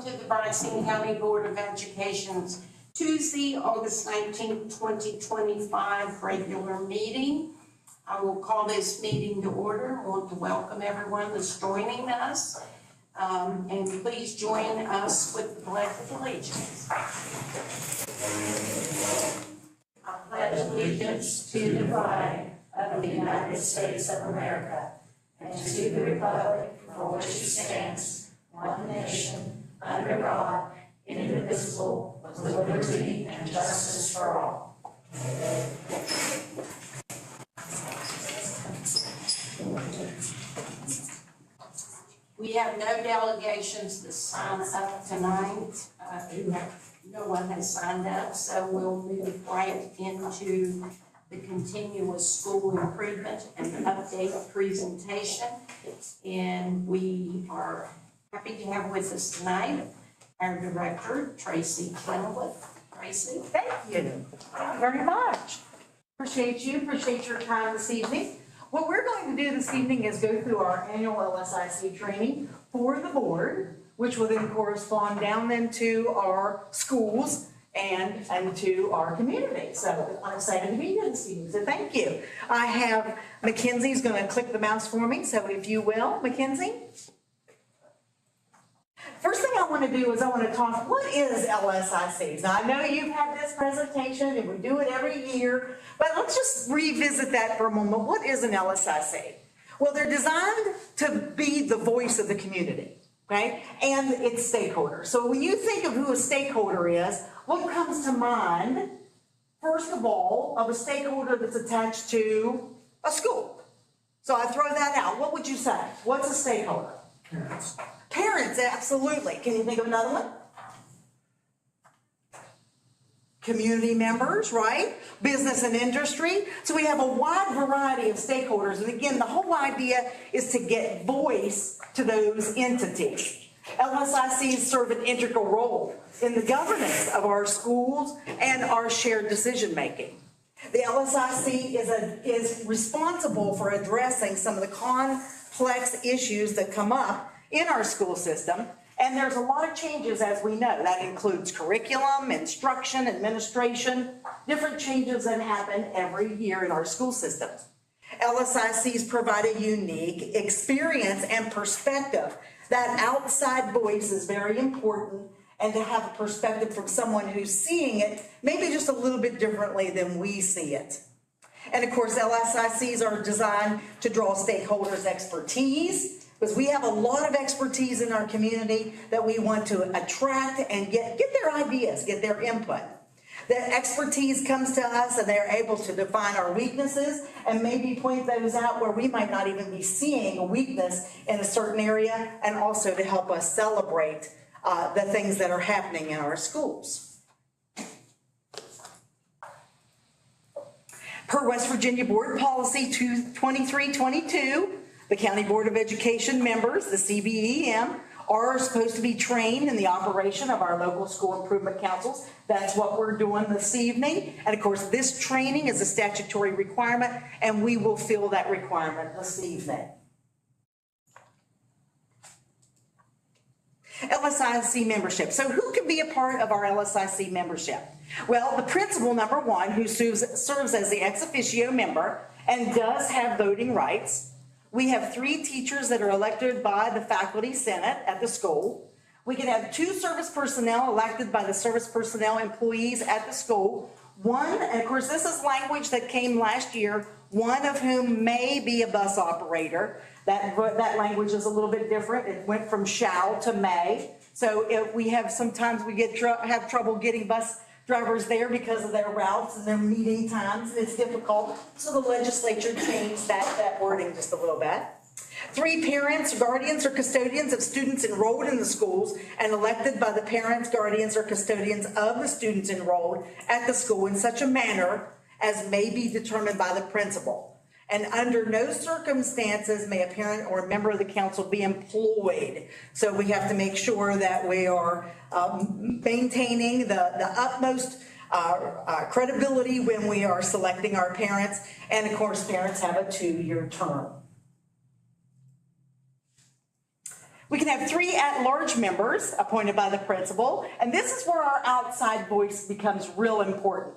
welcome to the Braxton County Board of Education's Tuesday, August 19th, 2025 regular meeting. I will call this meeting to order. I want to welcome everyone that's joining us. And please join us with the Pledge of Allegiance. I pledge allegiance to the flag of the United States of America and to the republic for which it stands, one nation, under God, indivisible, with liberty and justice for all. We have no delegations to sign up tonight. No one has signed up, so we'll move right into the continuous school improvement and update presentation. And we are happy to have with us tonight our director, Tracy Kenilworth. Tracy. Thank you very much. Appreciate your time this evening. What we're going to do this evening is go through our annual LSIC training for the board, which will then correspond down then to our schools and to our community. So I'm excited to be here this evening, so thank you. I have Mackenzie's going to click the mouse for me, so if you will, Mackenzie. First thing I want to do is I want to talk, what is LSICs? Now I know you've had this presentation and we do it every year, but let's just revisit that for a moment. What is an LSIC? Well, they're designed to be the voice of the community, okay? And its stakeholders. So when you think of who a stakeholder is, what comes to mind, first of all, of a stakeholder that's attached to a school? So I throw that out. What would you say? What's a stakeholder? Parents. Parents, absolutely. Can you think of another one? Community members, right? Business and industry. So we have a wide variety of stakeholders. And again, the whole idea is to get voice to those entities. LSICs serve an integral role in the governance of our schools and our shared decision making. The LSIC is responsible for addressing some of the complex issues that come up in our school system, and there's a lot of changes, as we know. That includes curriculum, instruction, administration, different changes that happen every year in our school systems. LSICs provide a unique experience and perspective. That outside voice is very important, and to have a perspective from someone who's seeing it maybe just a little bit differently than we see it. And of course, LSICs are designed to draw stakeholders' expertise, because we have a lot of expertise in our community that we want to attract and get their ideas, get their input. The expertise comes to us and they're able to define our weaknesses and maybe point those out where we might not even be seeing a weakness in a certain area, and also to help us celebrate the things that are happening in our schools. Per West Virginia Board Policy 2322, the County Board of Education members, the CBEM, are supposed to be trained in the operation of our local school improvement councils. That's what we're doing this evening. And of course, this training is a statutory requirement, and we will fill that requirement this evening. LSIC membership. So who can be a part of our LSIC membership? Well, the principal, number one, who serves as the ex officio member and does have voting rights. We have 3 teachers that are elected by the faculty senate at the school. We can have 2 service personnel elected by the service personnel employees at the school. One, and of course this is language that came last year, one of whom may be a bus operator. That language is a little bit different. It went from shall to may. So sometimes we have trouble getting bus drivers there because of their routes and their meeting times. It's difficult. So the legislature changed that wording just a little bit. 3 parents, guardians, or custodians of students enrolled in the schools and elected by the parents, guardians, or custodians of the students enrolled at the school in such a manner as may be determined by the principal. And under no circumstances may a parent or a member of the council be employed. So we have to make sure that we are maintaining the utmost credibility when we are selecting our parents. And of course, parents have a 2-year term. We can have 3 at-large members appointed by the principal, and this is where our outside voice becomes real important.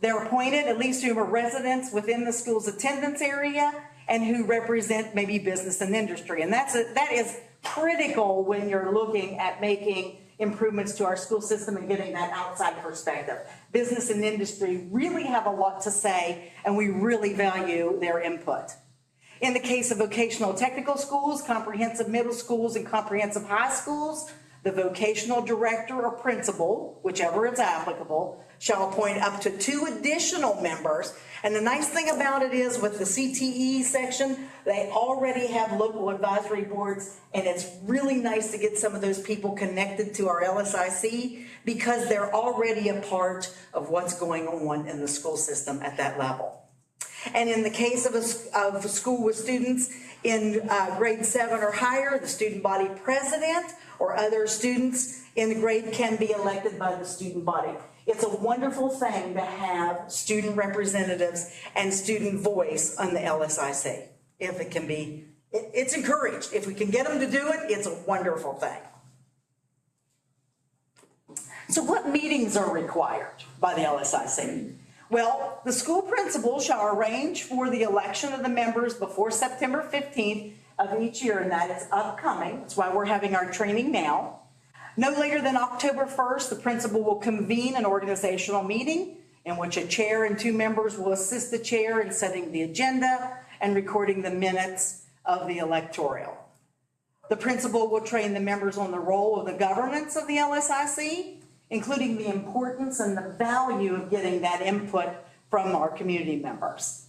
They're appointed at least who are residents within the school's attendance area and who represent maybe business and industry. And that is critical when you're looking at making improvements to our school system and getting that outside perspective. Business and industry really have a lot to say, and we really value their input. In the case of vocational technical schools, comprehensive middle schools, and comprehensive high schools, the vocational director or principal, whichever is applicable, shall appoint up to 2 additional members. And the nice thing about it is with the CTE section, they already have local advisory boards, and it's really nice to get some of those people connected to our LSIC because they're already a part of what's going on in the school system at that level. And in the case of a school with students in grade 7 or higher, the student body president or other students in the grade can be elected by the student body. It's a wonderful thing to have student representatives and student voice on the LSIC. If it can be, it's encouraged. If we can get them to do it, it's a wonderful thing. So what meetings are required by the LSIC? Well, the school principal shall arrange for the election of the members before September 15th of each year, and that is upcoming. That's why we're having our training now. No later than October 1st, the principal will convene an organizational meeting in which a chair and 2 members will assist the chair in setting the agenda and recording the minutes of the electoral. The principal will train the members on the role of the governance of the LSIC, including the importance and the value of getting that input from our community members.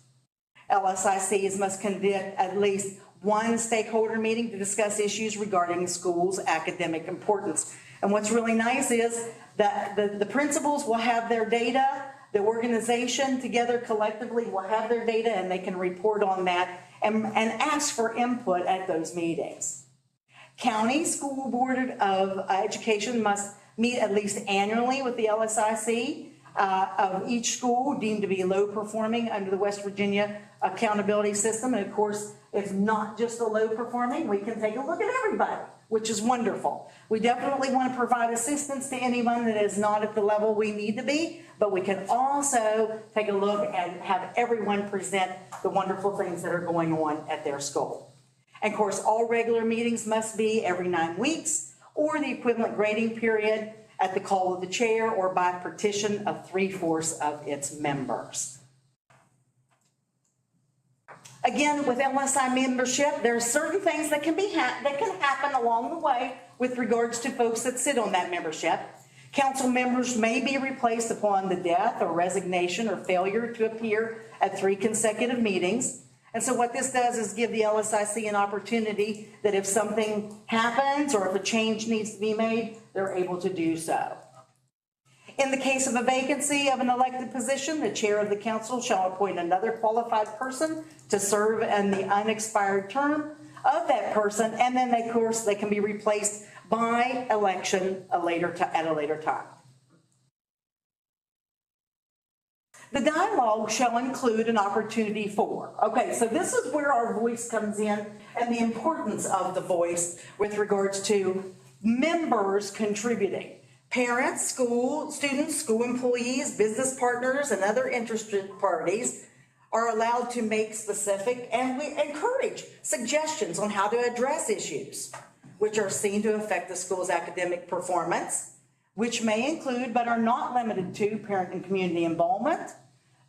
LSICs must conduct at least 1 stakeholder meeting to discuss issues regarding the school's academic importance. And what's really nice is that the principals will have their data, the organization together collectively will have their data, and they can report on that and ask for input at those meetings. County School Board of Education must meet at least annually with the LSIC of each school deemed to be low performing under the West Virginia accountability system. And of course, it's not just the low performing. We can take a look at everybody, which is wonderful. We definitely want to provide assistance to anyone that is not at the level we need to be, but we can also take a look and have everyone present the wonderful things that are going on at their school. And of course, all regular meetings must be every 9 weeks or the equivalent grading period at the call of the chair or by petition of 3/4 of its members. Again, with LSI membership, there are certain things that can happen along the way with regards to folks that sit on that membership. Council members may be replaced upon the death or resignation or failure to appear at 3 consecutive meetings. And so what this does is give the LSIC an opportunity that if something happens or if a change needs to be made, they're able to do so. In the case of a vacancy of an elected position, the chair of the council shall appoint another qualified person to serve in the unexpired term of that person, and then of course they can be replaced by election at a later time. The dialogue shall include an opportunity for. Okay, so this is where our voice comes in and the importance of the voice with regards to members contributing. Parents, school students, school employees, business partners, and other interested parties are allowed to make specific, and we encourage suggestions on how to address issues which are seen to affect the school's academic performance, which may include but are not limited to parent and community involvement,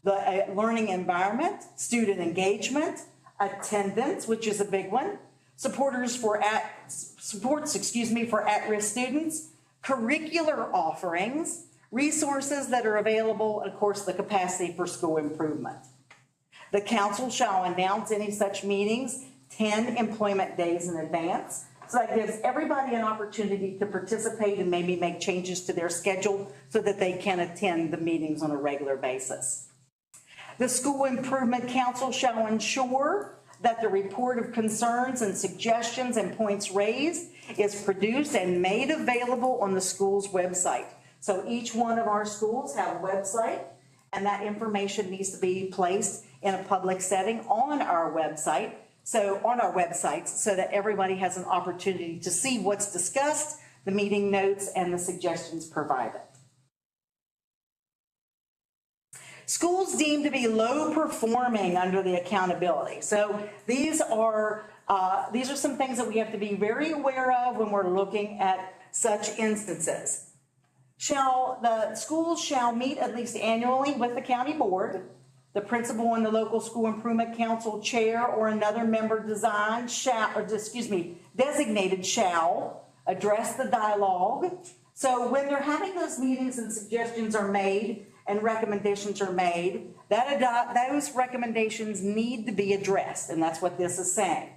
the learning environment, student engagement, attendance, which is a big one, supports for at-risk students, curricular offerings, resources that are available, and of course the capacity for school improvement. The council shall announce any such meetings 10 employment days in advance. So that gives everybody an opportunity to participate and maybe make changes to their schedule so that they can attend the meetings on a regular basis. The School Improvement Council shall ensure that the report of concerns and suggestions and points raised is produced and made available on the school's website. So each one of our schools have a website, and that information needs to be placed in a public setting on our website So on our websites, so that everybody has an opportunity to see what's discussed, the meeting notes, and the suggestions provided. Schools deemed to be low performing under the accountability. So these are some things that we have to be very aware of when we're looking at such instances. The schools shall meet at least annually with the county board. The principal and the local school improvement council chair or another member designated shall address the dialogue. So when they're having those meetings and suggestions are made and recommendations are made, those recommendations need to be addressed, and that's what this is saying.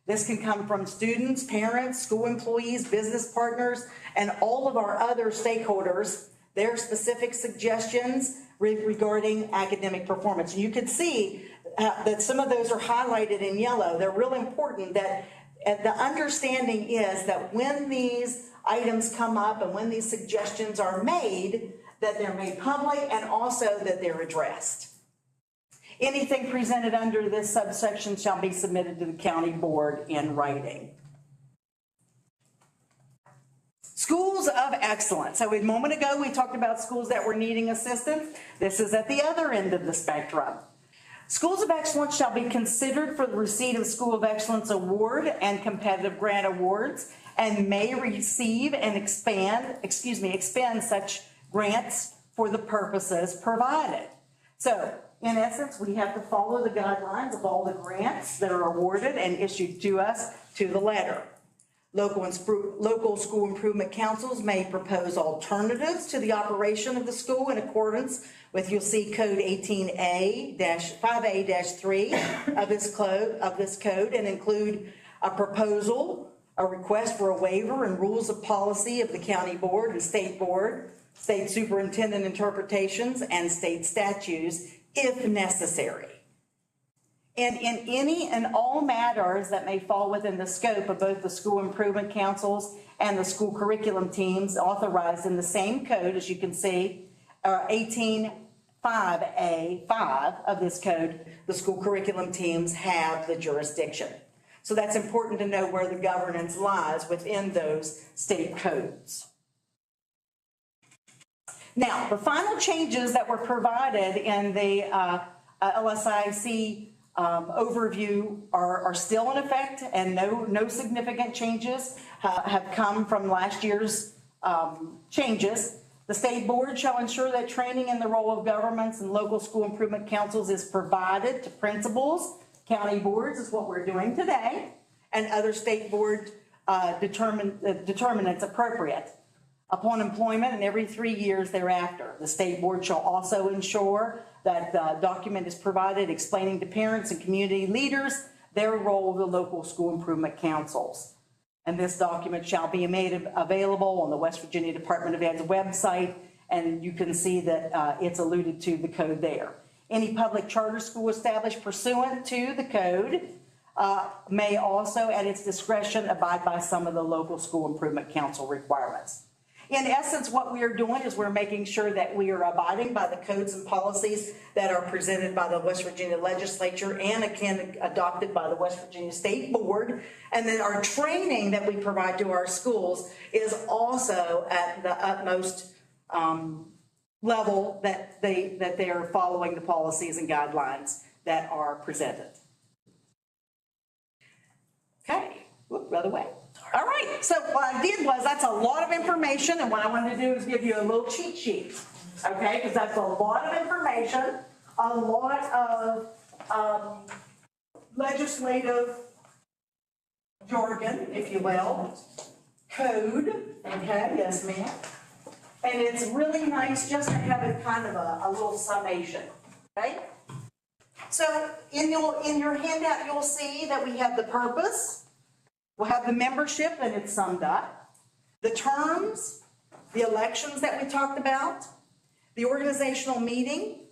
This can come from students, parents, school employees, business partners, and all of our other stakeholders, their specific suggestions regarding academic performance. You can see that some of those are highlighted in yellow. They're real important. That the understanding is that when these items come up and when these suggestions are made, that they're made public and also that they're addressed. Anything presented under this subsection shall be submitted to the county board in writing. Schools of excellence. So a moment ago, we talked about schools that were needing assistance. This is at the other end of the spectrum. Schools of excellence shall be considered for the receipt of School of Excellence Award and competitive grant awards and may receive and expend such grants for the purposes provided. So in essence, we have to follow the guidelines of all the grants that are awarded and issued to us to the letter. Local school improvement councils may propose alternatives to the operation of the school in accordance with, you'll see code 18A-5A-3 of this code, and include a proposal, a request for a waiver and rules of policy of the county board and state board, state superintendent interpretations, and state statutes if necessary. And in any and all matters that may fall within the scope of both the school improvement councils and the school curriculum teams authorized in the same code, as you can see, 18.5A.5 of this code, the school curriculum teams have the jurisdiction. So that's important to know where the governance lies within those state codes. Now, the final changes that were provided in the LSIC overview are still in effect, and no significant changes have come from last year's changes. The state board shall ensure that training in the role of governments and local school improvement councils is provided to principals, county boards is what we're doing today, and other state board determinants appropriate upon employment and every 3 years thereafter. The state board shall also ensure that the document is provided explaining to parents and community leaders their role of the local school improvement councils. And this document shall be made available on the West Virginia Department of Ed's website, and you can see that it's alluded to the code there. Any public charter school established pursuant to the code may also, at its discretion, abide by some of the local school improvement council requirements. In essence, what we are doing is we're making sure that we are abiding by the codes and policies that are presented by the West Virginia legislature and again adopted by the West Virginia State Board. And then our training that we provide to our schools is also at the utmost level that they are following the policies and guidelines that are presented. Okay, the other way. All right, so what I did was, that's a lot of information, and what I wanted to do is give you a little cheat sheet, okay? Because that's a lot of information, a lot of legislative jargon, if you will, code, okay, yes ma'am. And it's really nice just to have it kind of a little summation, okay? So in your handout, you'll see that we have the purpose. We'll have the membership, and it's summed up. The terms, the elections that we talked about, the organizational meeting,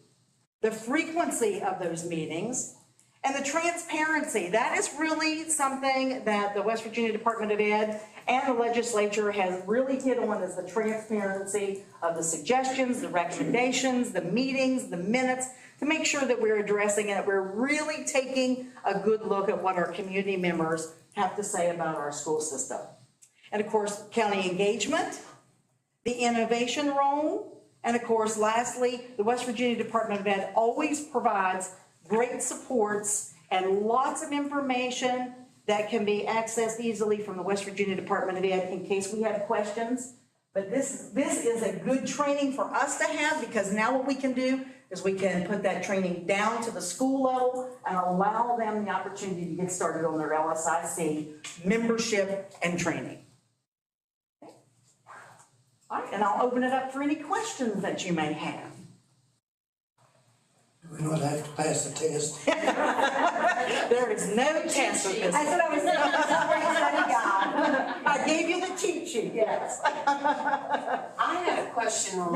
the frequency of those meetings, and the transparency. That is really something that the West Virginia Department of Ed and the legislature has really hit on, is the transparency of the suggestions, the recommendations, the meetings, the minutes, to make sure that we're addressing it. We're really taking a good look at what our community members have to say about our school system. And of course, county engagement, the innovation role, and of course, lastly, the West Virginia Department of Ed always provides great supports and lots of information that can be accessed easily from the West Virginia Department of Ed in case we have questions. But this is a good training for us to have, because now what we can do is we can put that training down to the school level and allow them the opportunity to get started on their LSIC membership and training. All right, and I'll open it up for any questions that you may have. We don't have to pass the test. There is no test with this. I said I was I gave you the cheat sheet, yes. I had a question on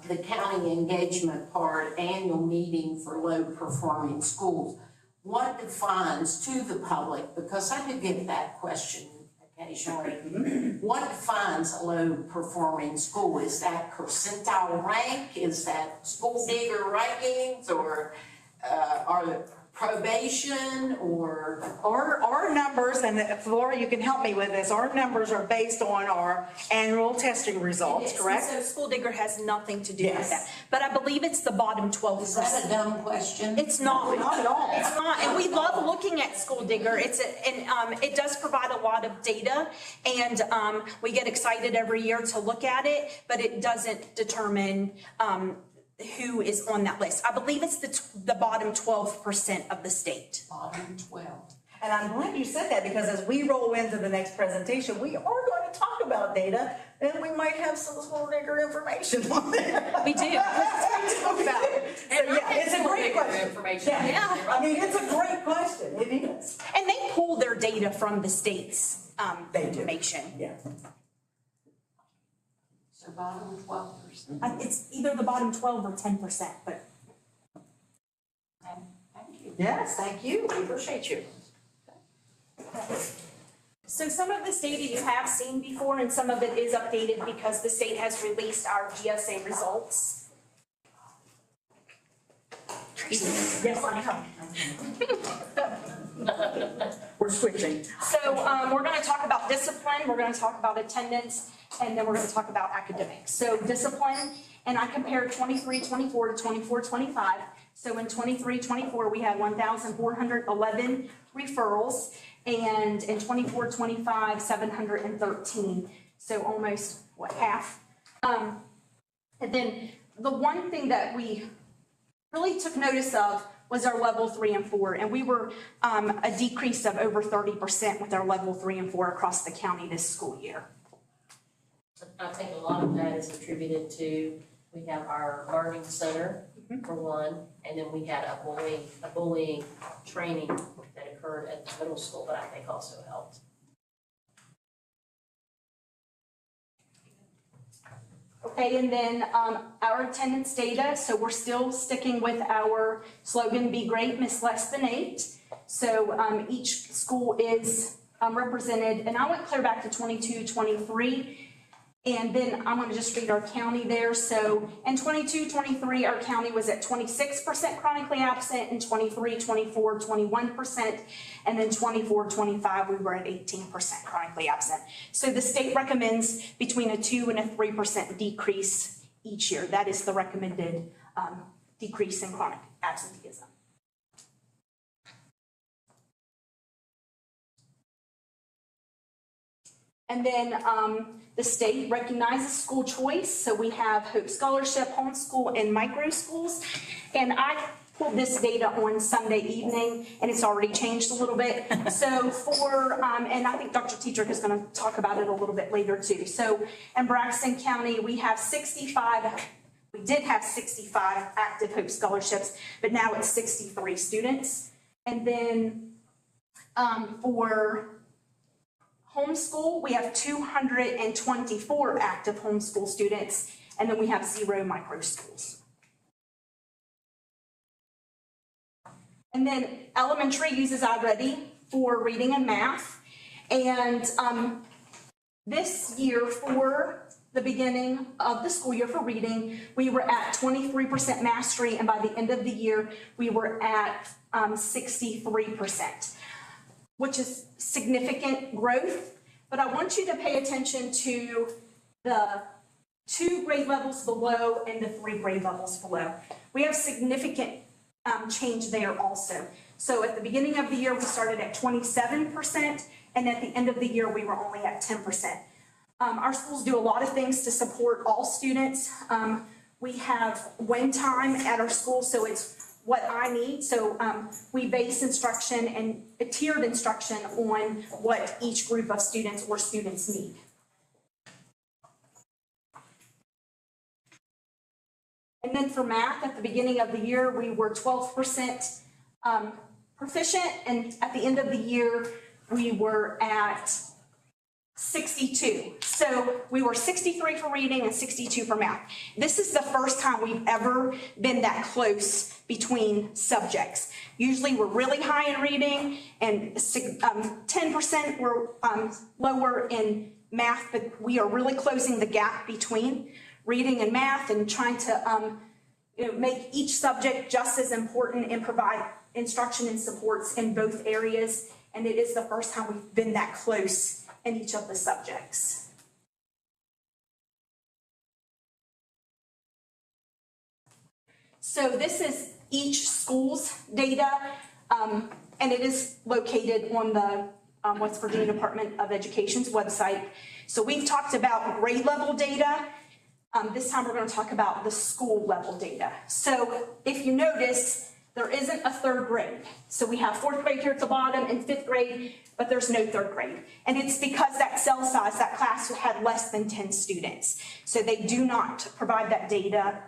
the county engagement part, annual meeting for low-performing schools. What defines to the public, because I do get that question occasionally, what defines a low-performing school? Is that percentile rank? Is that school digger rankings, or are probation, or? Our numbers, and Laura, you can help me with this, our numbers are based on our annual testing results, correct? So School Digger has nothing to do Yes. with that. But I believe it's the bottom 12%. Is that a dumb question? It's not. Not at all. It's not, and we love looking at School Digger. It does provide a lot of data, and we get excited every year to look at it, but it doesn't determine who is on that list. I believe it's the bottom 12% of the state. Bottom 12. And I'm glad you said that, because as we roll into the next presentation, we are going to talk about data, and we might have some school digger information on there. We do. Talk about it. So, yeah, it's a great question. Information. Yeah, I mean, it's a great question, it is. And they pull their data from the state's They do. information. Yeah. So bottom 12%. It's either the bottom 12 or 10%, but. Thank you. Yes, thank you, we appreciate you. So some of this data you have seen before, and some of it is updated because the state has released our GSA results. Yes, I know. We're switching. So we're going to talk about discipline, we're going to talk about attendance, and then we're going to talk about academics. So discipline, and I compared 23-24 to 24-25. So in 23-24, we had 1,411 referrals, and in 24-25, 713. So almost, half? And then the one thing that we really took notice of was our level 3 and 4, and we were a decrease of over 30% with our level 3 and 4 across the county this school year. I think a lot of that is attributed to, we have our learning center for one, and then we had a bullying training that occurred at the middle school that I think also helped. Okay, and then our attendance data, so we're still sticking with our slogan, be great, miss less than 8. So each school is represented, and I went clear back to 22-23. And then I'm going to just read our county there. So in 22-23, our county was at 26% chronically absent, in 23-24, 21%, and then 24-25, we were at 18% chronically absent. So the state recommends between a 2 and a 3% decrease each year. That is the recommended decrease in chronic absenteeism. And then the state recognizes school choice. So we have Hope Scholarship, homeschool, and micro schools. And I pulled this data on Sunday evening, and it's already changed a little bit. So and I think Dr. Teacher is going to talk about it a little bit later too. So in Braxton County, we did have 65 active Hope Scholarships, but now it's 63 students. And then for homeschool, we have 224 active homeschool students, and then we have 0 micro schools. And then elementary uses iReady for reading and math. And this year for the beginning of the school year for reading, we were at 23% mastery, and by the end of the year, we were at 63%, which is significant growth. But I want you to pay attention to the 2 grade levels below and the 3 grade levels below. We have significant change there also. So at the beginning of the year, we started at 27%, and at the end of the year, we were only at 10%. Our schools do a lot of things to support all students. We have win time at our school, so it's what I need. So we base instruction and tiered instruction on what each group of students or students need. And then for math, at the beginning of the year, we were 12% proficient, and at the end of the year, we were at 62. So we were 63 for reading and 62 for math. This is the first time we've ever been that close between subjects. Usually we're really high in reading and 10% we're lower in math, but we are really closing the gap between reading and math and trying to make each subject just as important and provide instruction and supports in both areas. And it is the first time we've been that close in each of the subjects. So this is each school's data, and it is located on the West Virginia Department of Education's website. So we've talked about grade level data. This time we're going to talk about the school level data. So if you notice, there isn't a 3rd grade. So we have 4th grade here at the bottom and 5th grade, but there's no 3rd grade. And it's because that cell size, that class had less than 10 students. So they do not provide that data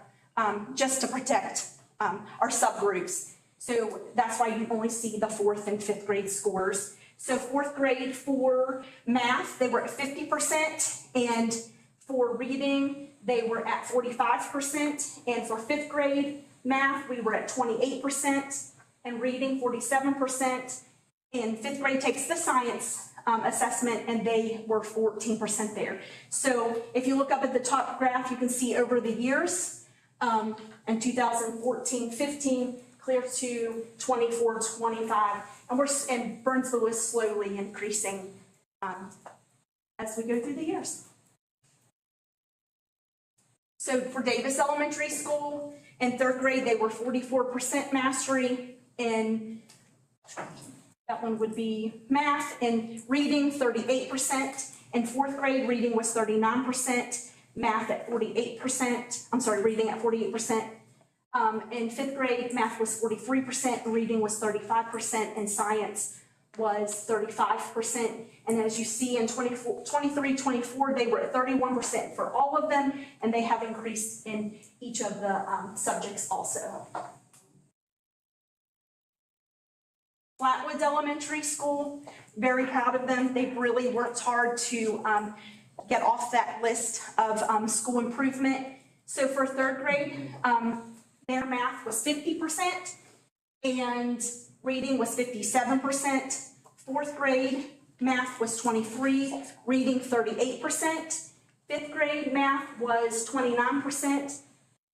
just to protect our subgroups. So that's why you only see the 4th and 5th grade scores. So 4th grade for math, they were at 50%, and for reading, they were at 45%, and for 5th grade math, we were at 28%, and reading 47%, and 5th grade takes the science assessment, and they were 14% there. So if you look up at the top graph, you can see over the years, in 2014-15, clear to 24-25, and Burnsville is slowly increasing as we go through the years. So for Davis Elementary School, in 3rd grade, they were 44% mastery in, that one would be math, and reading 38%. In 4th grade, reading was 39%, math at 48%, I'm sorry, reading at 48%. In 5th grade, math was 43%, reading was 35%, and science was 35%. And as you see in 23-24, they were at 31% for all of them, and they have increased in each of the subjects also. Flatwoods Elementary School, very proud of them. They've really worked hard to get off that list of school improvement. So for 3rd grade, their math was 50%, and reading was 57%. 4th grade math was 23%, reading 38%. 5th grade math was 29%,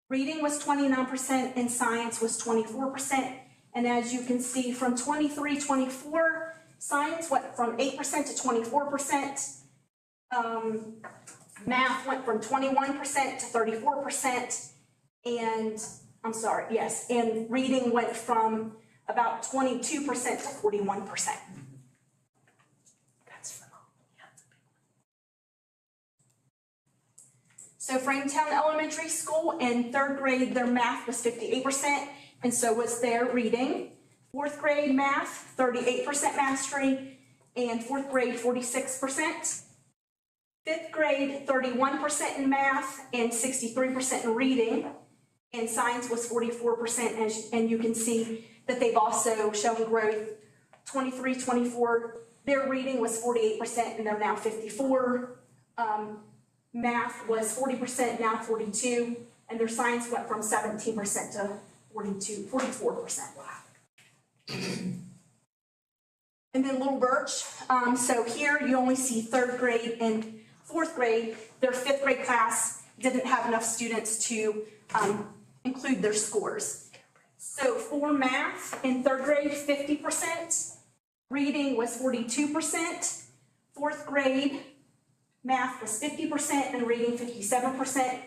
reading was 29%, and science was 24%. And as you can see, from 23-24, science went from 8% to 24%. Math went from 21% to 34%, and and reading went from about 22% to 41%. That's phenomenal. So Franktown Elementary School, in 3rd grade, their math was 58%, and so was their reading. 4th grade math, 38% mastery, and 4th grade, 46%. 5th grade, 31% in math and 63% in reading, and science was 44%, and you can see that they've also shown growth. 23-24, their reading was 48%, and they're now 54%. Math was 40%, now 42%, and their science went from 17% to 44%. Wow. And then Little Birch, so here you only see 3rd grade and 4th grade. their fifth grade class didn't have enough students to include their scores. So for math in third grade, 50%, reading was 42%, fourth grade, math was 50% and reading 57%.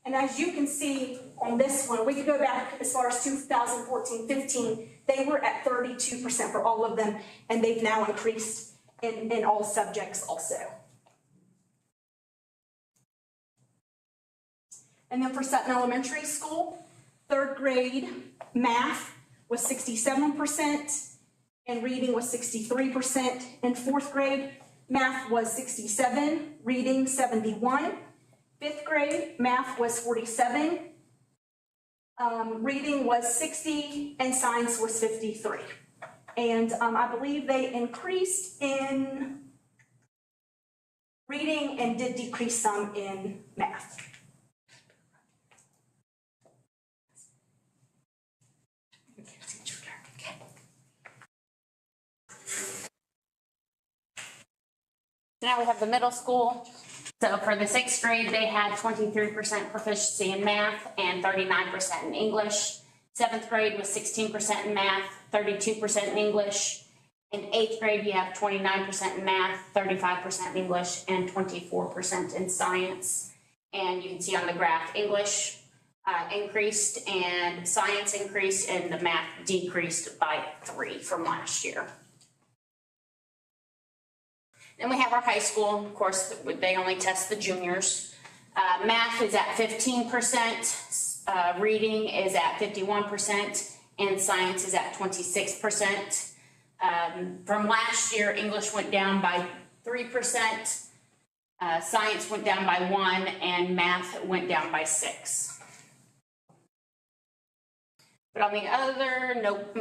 And as you can see on this one, we could go back as far as 2014-15, they were at 32% for all of them, and they've now increased in all subjects also. And then for Sutton Elementary School, third grade math was 67%, and reading was 63%. In fourth grade, math was 67, reading 71. Fifth grade, math was 47, reading was 60, and science was 53. And I believe they increased in reading and did decrease some in math. Now we have the middle school. So for the sixth grade, they had 23% proficiency in math and 39% in English. Seventh grade was 16% in math, 32% in English. In eighth grade, you have 29% in math, 35% in English, and 24% in science. And you can see on the graph, English increased and science increased, and the math decreased by 3 from last year. Then we have our high school. Of course, they only test the juniors. Math is at 15%, reading is at 51%, and science is at 26%. From last year, English went down by 3%, science went down by 1, and math went down by 6. But on the other, nope,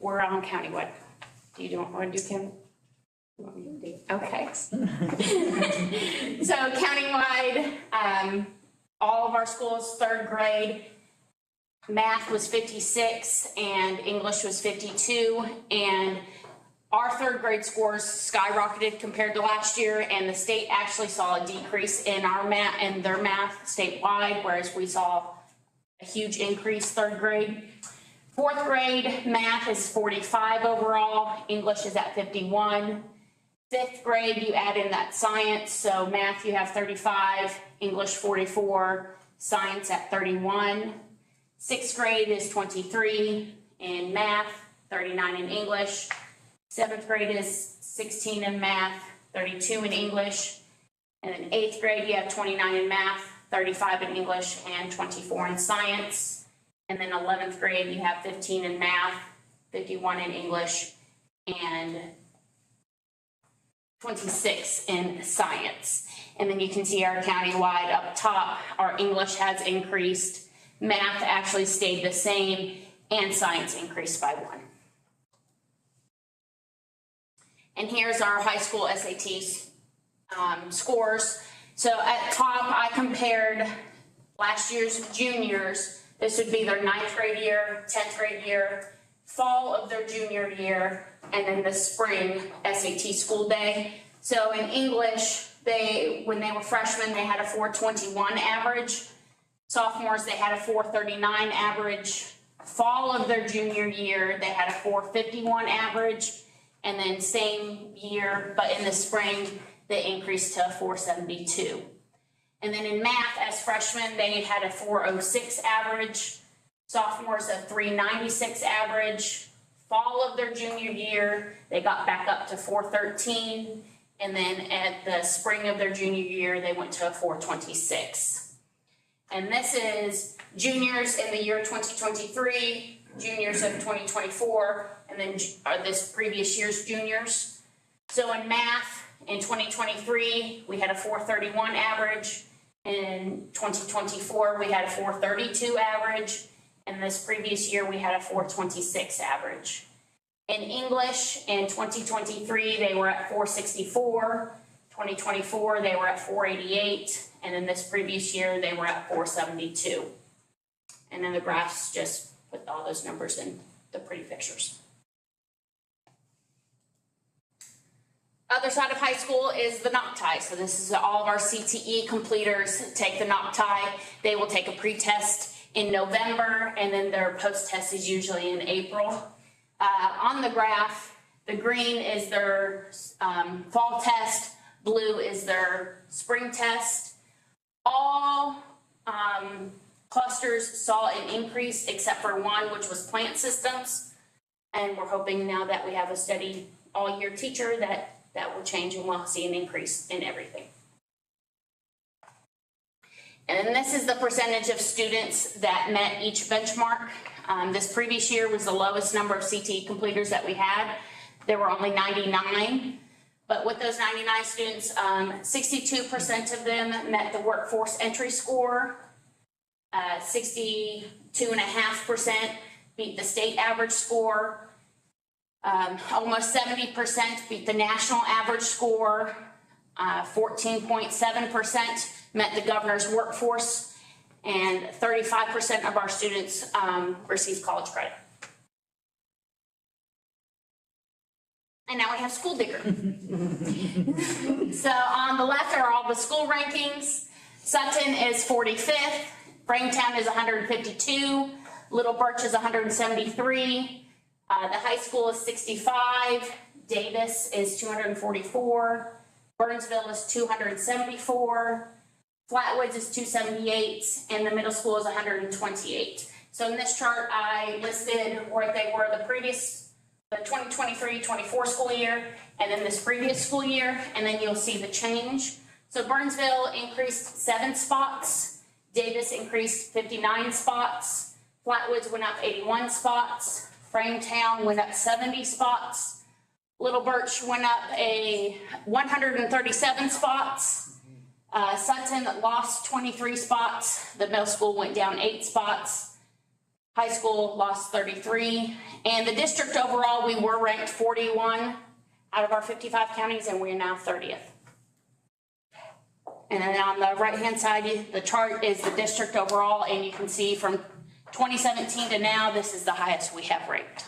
we're on countywide. Do you want to do county? Okay. So countywide, all of our schools, third grade, math was 56 and English was 52, and our third grade scores skyrocketed compared to last year, and the state actually saw a decrease in our math and their math statewide, whereas we saw a huge increase third grade. Fourth grade math is 45 overall, English is at 51. Fifth grade, you add in that science, so math you have 35, English 44, science at 31. Sixth grade is 23 in math, 39 in English. Seventh grade is 16 in math, 32 in English. And then eighth grade, you have 29 in math, 35 in English, and 24 in science. And then 11th grade, you have 15 in math, 51 in English, and 26 in science. And then you can see our countywide up top, our English has increased, math actually stayed the same, and science increased by 1. And here's our high school SAT scores. So at top, I compared last year's juniors. This would be their 9th grade year, 10th grade year, fall of their junior year, and then the spring SAT school day. So in English, when they were freshmen, they had a 421 average. Sophomores, they had a 439 average. Fall of their junior year, they had a 451 average. And then same year, but in the spring, they increased to a 472. And then in math, as freshmen, they had a 406 average. Sophomores, a 396 average. Fall of their junior year, they got back up to 413. And then at the spring of their junior year, they went to a 426. And this is juniors in the year 2023, juniors of 2024, and then this previous year's juniors. So in math, in 2023, we had a 431 average. In 2024, we had a 432 average. And this previous year, we had a 426 average. In English, in 2023, they were at 464. 2024, they were at 488. And in this previous year, they were at 472. And then the graphs just put all those numbers in the pretty pictures. Other side of high school is the NOCTI. So this is all of our CTE completers take the NOCTI. They will take a pre-test in November, and then their post-test is usually in April. On the graph, the green is their fall test, blue is their spring test. All clusters saw an increase except for one, which was plant systems. And we're hoping now that we have a steady all-year teacher that will change and we'll see an increase in everything. And then this is the percentage of students that met each benchmark. This previous year was the lowest number of CTE completers that we had. There were only 99, but with those 99 students, 62% of them met the workforce entry score. 62.5% beat the state average score. Almost 70% beat the national average score. 14.7% met the governor's workforce, and 35% of our students received college credit. And now we have School Digger. So on the left are all the school rankings. Sutton is 45th, Braxton is 152, Little Birch is 173, the high school is 65, Davis is 244, Burnsville is 274, Flatwoods is 278, and the middle school is 128. So in this chart, I listed where they were the 2023-24 school year, and then this previous school year, and then you'll see the change. So Burnsville increased 7 spots, Davis increased 59 spots, Flatwoods went up 81 spots, Frametown went up 70 spots, Little Birch went up 137 spots. Sutton lost 23 spots. The middle school went down 8 spots. High school lost 33. And the district overall, we were ranked 41 out of our 55 counties, and we're now 30th. And then on the right-hand side, the chart is the district overall, and you can see from 2017 to now, this is the highest we have ranked.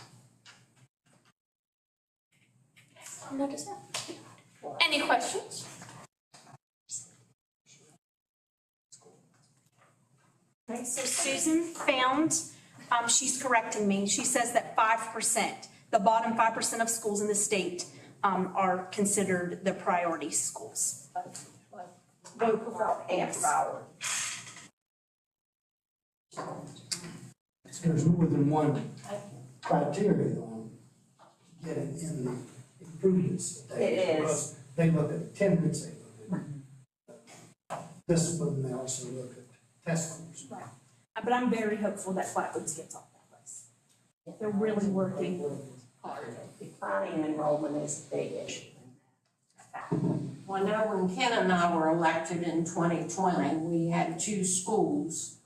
Any questions? Okay, so Susan found, she's correcting me, she says that 5%, the bottom 5% of schools in the state are considered the priority schools. There's more than one criteria on getting in the improvements. It is. They look at attendance, they look at discipline, they also look at test scores. Right. But I'm very hopeful that Flatwoods gets off that list. They're really working hard. Declining enrollment is a big issue. Well, I know when Ken and I were elected in 2020, we had 2 schools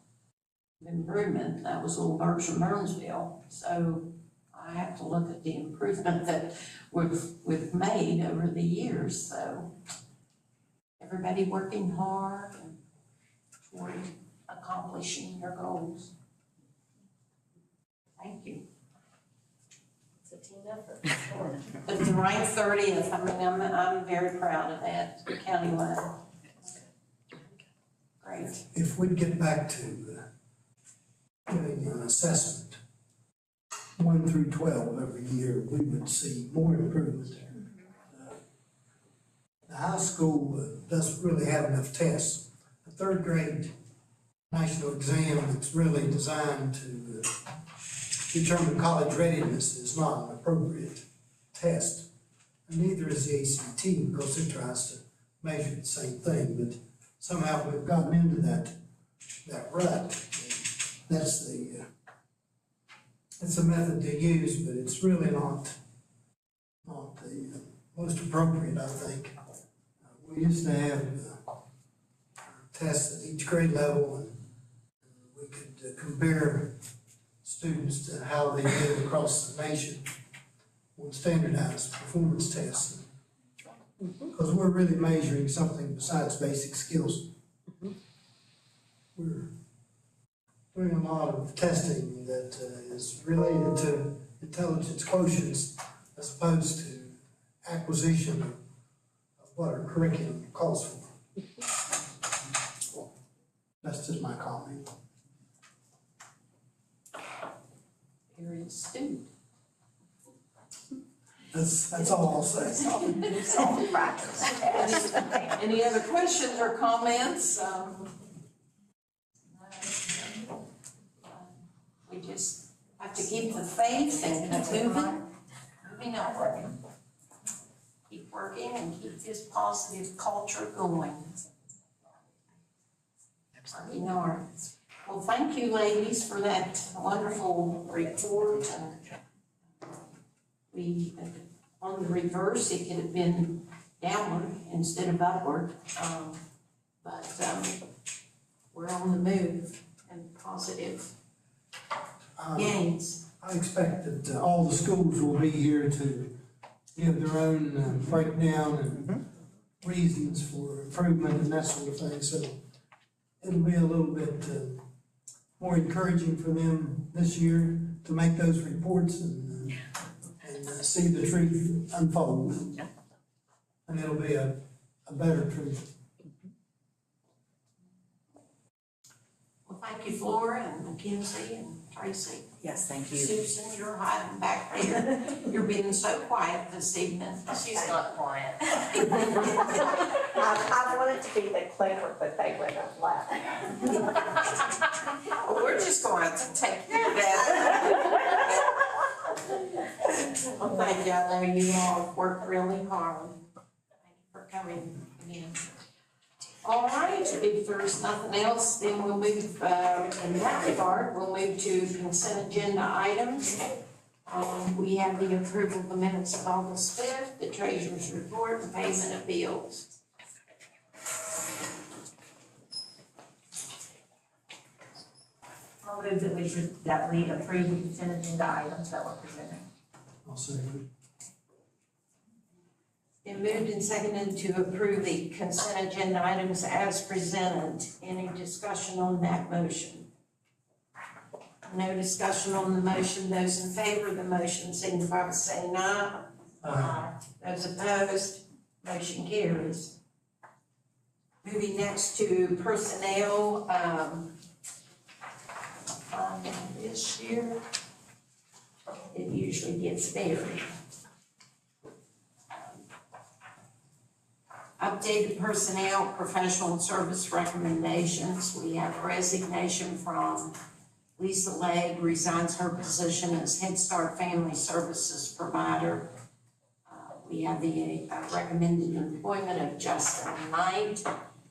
of improvement. That was Little Birch and Burnsville. So I have to look at the improvement that we've made over the years. So everybody working hard and toward accomplishing their goals. Thank you. It's a team effort. But to rank 30th, I mean, I'm very proud of that countywide. Great. If we get back to doing an assessment 1 through 12 every year, we would see more improvement there. The high school doesn't really have enough tests. The 3rd grade national exam that's really designed to determine college readiness is not an appropriate test. And neither is the ACT, because it tries to measure the same thing, but somehow we've gotten into that rut. That's it's a method to use, but it's really not the most appropriate, I think. We used to have tests at each grade level, and we could compare students to how they did across the nation on standardized performance tests. Because we're really measuring something besides basic skills. We're doing a lot of testing that is related to intelligence quotients as opposed to acquisition what our curriculum calls for. That's just my comment. Very astute. That's all I'll say. Any other questions or comments? We just have to keep the faith and keep moving on. Keep working and keep this positive culture going. Working hard. Well, thank you, ladies, for that wonderful report. We, on the reverse, it could have been downward instead of upward. But we're on the move and positive gains. I expect that all the schools will be here to give their own breakdown and reasons for improvement and that sort of thing. So it'll be a little bit more encouraging for them this year to make those reports and see the truth unfold. And it'll be a better truth. Well, thank you, Flora and Mackenzie and Tracy. Yes, thank you. Susan, you're hiding back there. You're being so quiet this evening. She's not quiet. I wanted to be the clever, but they wouldn't have left. Well, we're just going to have to take care of that. Well, thank you. I know you all have worked really hard. Thank you for coming again. All right, if there's nothing else, then we'll move, in that regard, we'll move to consent agenda items. We have the approval of the minutes of August 5th, the treasurer's report, and payment of bills. I'll move that we approve the consent agenda items that were presented. I'll say it. Been moved and seconded to approve the consent agenda items as presented. Any discussion on that motion? No discussion on the motion. Those in favor of the motion signify by saying aye. Aye. Those opposed, motion carries. Moving next to personnel, this year, it usually gets buried. Updated personnel, professional service recommendations. We have a resignation from Lisa Legg, resigns her position as Head Start Family Services Provider. We have the recommended employment of Justin Knight,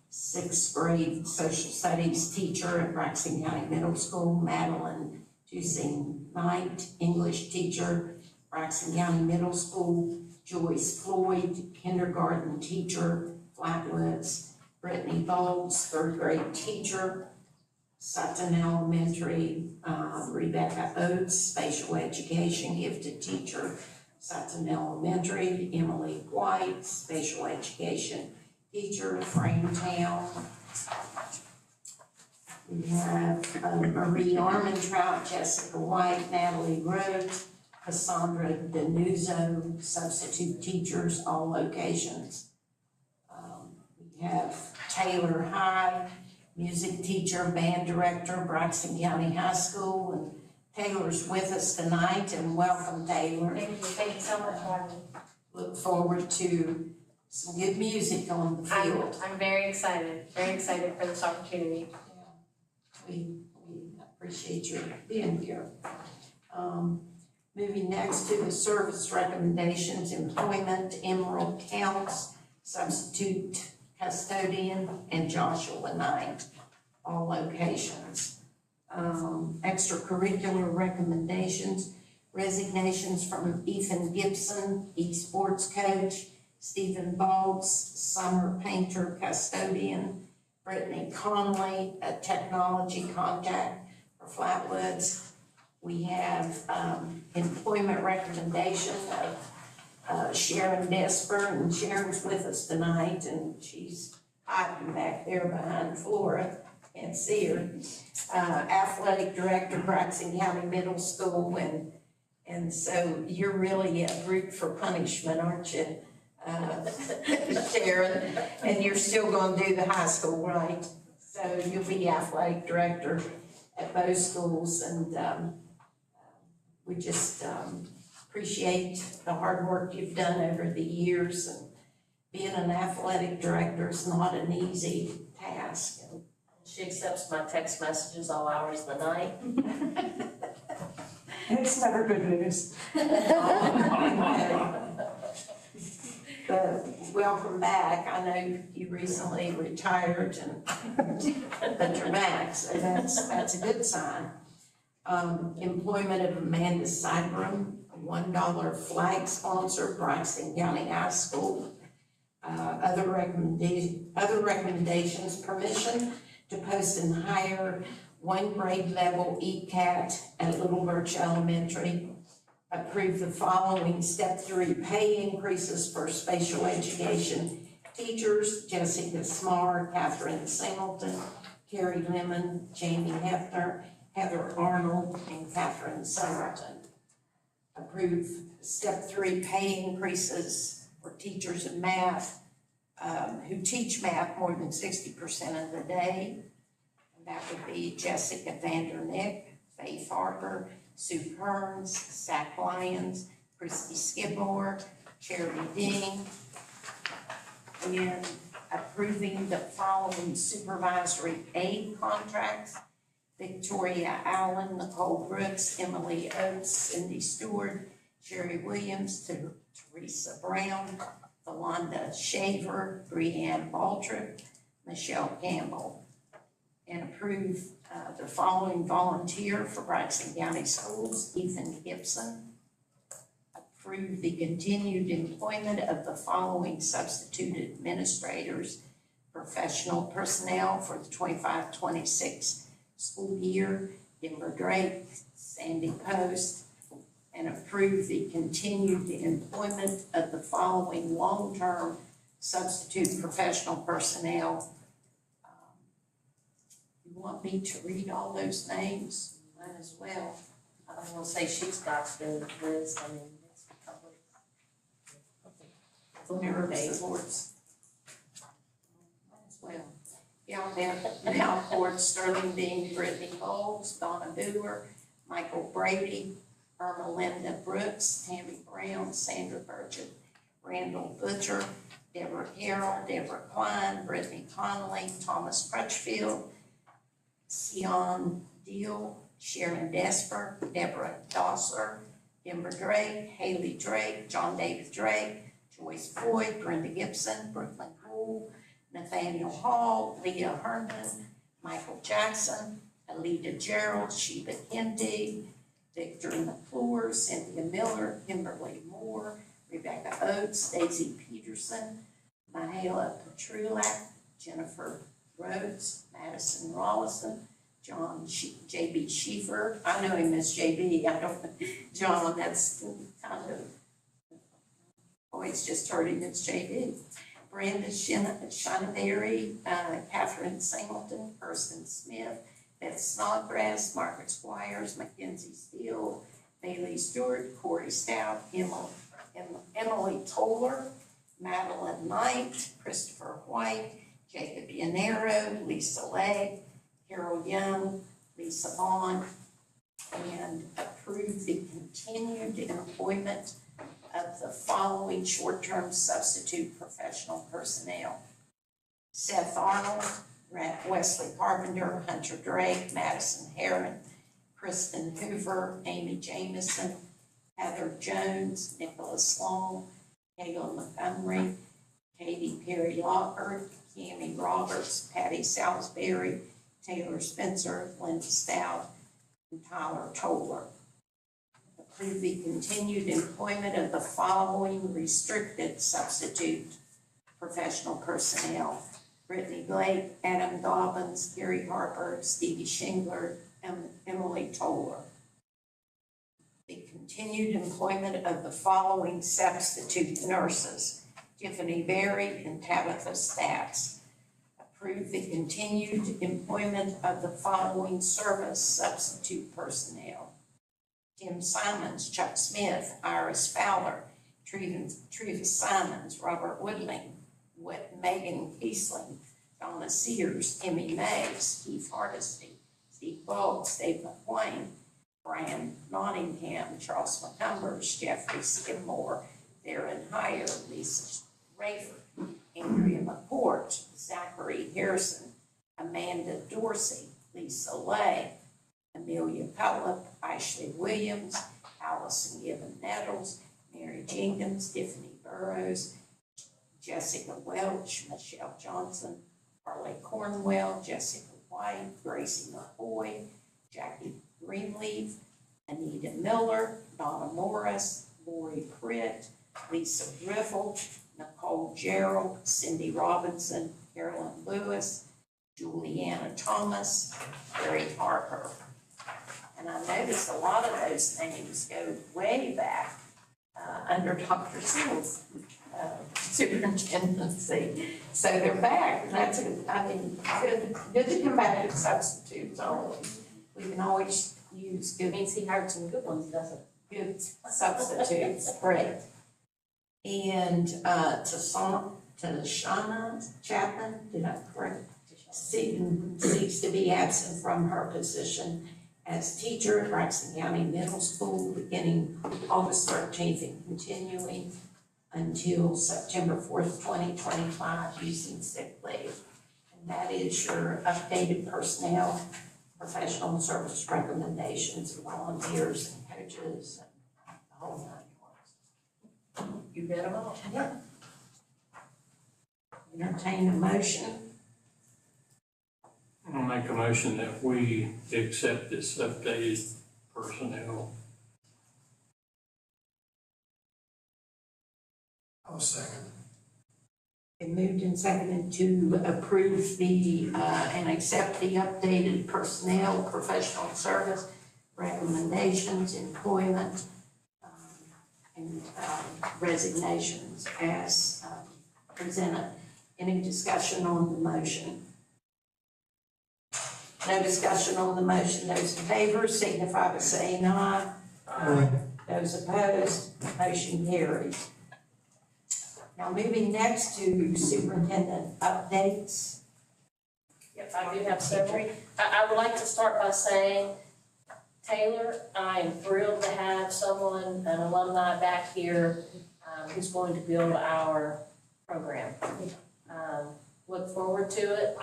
6th grade social studies teacher at Braxton County Middle School. Madeline Tusing Knight, English teacher, Braxton County Middle School. Joyce Floyd, kindergarten teacher, Flatwoods. Brittany Bowles, 3rd grade teacher, Sutton Elementary. Rebecca Oates, special education gifted teacher, Sutton Elementary. Emily White, special education teacher, Frametown. We have Marie Armentrout, Jessica White, Natalie Rhodes, Cassandra Denuzzo, substitute teachers, all locations. We have Taylor High, music teacher, band director, Braxton County High School, and Taylor's with us tonight, and welcome, Taylor. Thank you so much for having me. Look forward to some good music on the field. I'm very excited for this opportunity. We appreciate your being here. Moving next to the service recommendations, employment, Emerald Counts, substitute custodian, and Joshua Knight, all locations. Extracurricular recommendations, resignations from Ethan Gibson, esports coach, Stephen Boggs, summer painter custodian, Brittany Conley, a technology contact for Flatwoods. We have employment recommendation of Sharon Desper, and Sharon's with us tonight, and she's hiding back there behind Flora, can't see her. Athletic director, Braxton County Middle School, and so you're really a group for punishment, aren't you? Sharon, and you're still gonna do the high school, right? So you'll be athletic director at both schools, and, we just, appreciate the hard work you've done over the years, and being an athletic director is not an easy task. She accepts my text messages all hours of the night. It's never good news. But welcome back. I know you recently retired and, but you're back, so that's a good sign. Employment of Amanda Seibram, $1 flag sponsor, Braxton County High School. Other recommendations, permission to post and hire 1 grade level ECAT at Little Birch Elementary. Approve the following step 3 pay increases for special education teachers: Jessica Smar, Catherine Singleton, Carrie Lemon, Jamie Hefner, Heather Arnold, and Catherine Singleton. Approve step 3 pay increases for teachers in math who teach math more than 60% of the day. And that would be Jessica Vandernick, Faith Harper, Sue Kearns, Zach Lyons, Christy Skidmore, Charity Dean. And approving the following supervisory aid contracts: Victoria Allen, Nicole Brooks, Emily Oates, Cindy Stewart, Sherry Williams, Teresa Brown, Valonda Shaver, Breanne Baldrick, Michelle Campbell. And approve the following volunteer for Braxton County Schools: Ethan Gibson. Approve the continued employment of the following substitute administrators, professional personnel for the 25-26 school year: Denver Drake, Sandy Post. And approve the continued employment of the following long-term substitute professional personnel. You want me to read all those names? Might as well. I was gonna say she's got to, Liz, I mean, it's public. Nerves, awards. Might as well. Now, Ford, Sterling Dean, Brittany Bowles, Donna Boer, Michael Brady, Irma Linda Brooks, Tammy Brown, Sandra Burgett, Randall Butcher, Deborah Carroll, Deborah Klein, Brittany Connolly, Thomas Crutchfield, Sion Deal, Sharon Desper, Deborah Dosser, Denver Drake, Haley Drake, John David Drake, Joyce Floyd, Brenda Gibson, Brooklyn Poole, Nathaniel Hall, Leah Herndon, Michael Jackson, Alita Gerald, Sheba Kendi, Victor McClure, Cynthia Miller, Kimberly Moore, Rebecca Oates, Daisy Peterson, Mahala Petrulak, Jennifer Rhodes, Madison Rollison, John J.B. Schiefer. I know him as J.B. I don't, John, that's kind of, always just heard him as J.B. Brenda Shinaberry, Catherine Singleton, Kirsten Smith, Beth Snodgrass, Margaret Squires, Mackenzie Steele, Bailey Stewart, Corey Stout, Emily Toller, Madeline Knight, Christopher White, Jacob Yanero, Lisa Legg, Carol Young, Lisa Vaughn, and approve the continued employment of the following short-term substitute professional personnel: Seth Arnold, Wesley Carpenter, Hunter Drake, Madison Herron, Kristen Hoover, Amy Jamison, Heather Jones, Nicholas Long, Kayla Montgomery, Katie Perry Lockhart, Cammie Roberts, Patty Salisbury, Taylor Spencer, Linda Stout, and Tyler Toller. Approve the continued employment of the following restricted substitute professional personnel: Brittany Blake, Adam Dobbins, Gary Harper, Stevie Shingler, and Emily Toller. The continued employment of the following substitute nurses: Tiffany Berry and Tabitha Stats. Approve the continued employment of the following service substitute personnel: Tim Simons, Chuck Smith, Iris Fowler, Treva Simons, Robert Woodling, Megan Kiesling, Donna Sears, Emmy Mays, Keith Hardesty, Steve Boggs, Dave McWayne, Brian Nottingham, Charles McCumbers, Jeffrey Skidmore, Darren Heyer, Lisa Rayford, Andrea McCourt, Zachary Harrison, Amanda Dorsey, Lisa Lay, Amelia Cullip, Ashley Williams, Allison Gibbon Nettles, Mary Jenkins, Tiffany Burrows, Jessica Welch, Michelle Johnson, Carly Cornwell, Jessica White, Gracie McCoy, Jackie Greenleaf, Anita Miller, Donna Morris, Lori Pritt, Lisa Griffel, Nicole Gerald, Cindy Robinson, Carolyn Lewis, Juliana Thomas, Harry Harper. And I noticed a lot of those names go way back under Dr. Sewell's superintendency. So they're back, and that's, good to come back to substitutes always. We can always use good, Means he hired some good ones, doesn't it? good substitutes, great. And to Shauna Chapman, did I correct? Seeks to be absent from her position as teacher at Braxton County Middle School beginning August 13th and continuing until September 4th, 2025, using sick leave. And that is your updated personnel, professional service recommendations, volunteers and coaches, and the whole nine yards. You read them all? Yeah. Entertain a motion. I'll make a motion that we accept this updated personnel. I'll second. Been moved and seconded to approve the, and accept the updated personnel, professional service, recommendations, employment, and resignations as presented. Any discussion on the motion? No discussion on the motion. Those in favor signify by saying aye. Aye. Those opposed, motion carries. Now moving next to superintendent updates. Yes, I do have several. I would like to start by saying, Taylor, I am thrilled to have someone, an alumni back here, who's going to build our program. Look forward to it.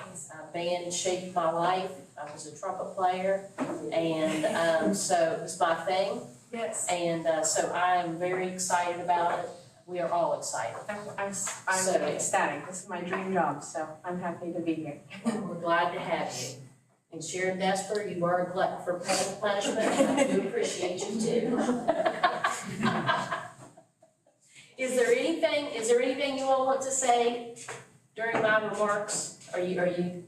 Band shaped my life. I was a trumpet player, and so it's my thing. Yes. And so I am very excited about it. We are all excited. I'm So- ecstatic. This is my dream job, so I'm happy to be here. We're glad to have you. And Sharon Desper, you are a glutton for punishment, and I do appreciate you too. Is there anything you all want to say during my remarks? Are you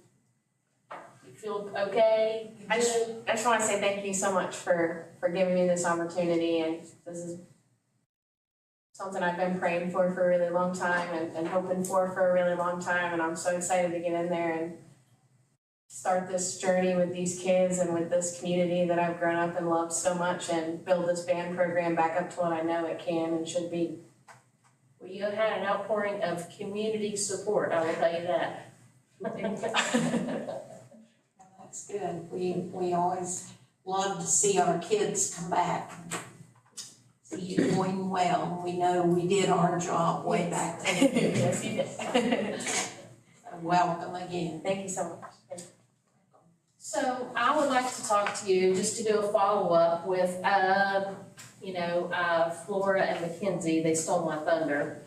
feel okay? I just want to say thank you so much for giving me this opportunity, and this is something I've been praying for a really long time and hoping for a really long time, and I'm so excited to get in there and start this journey with these kids and with this community that I've grown up and loved so much, and build this band program back up to what I know it can and should be. Well, you had an outpouring of community support, I will tell you that. That's good. We always love to see our kids come back. See you doing well. We know we did our job way back then. Yes, you did. Welcome again. Thank you so much. So I would like to talk to you, just to do a follow-up with, Flora and Mackenzie, they stole my thunder.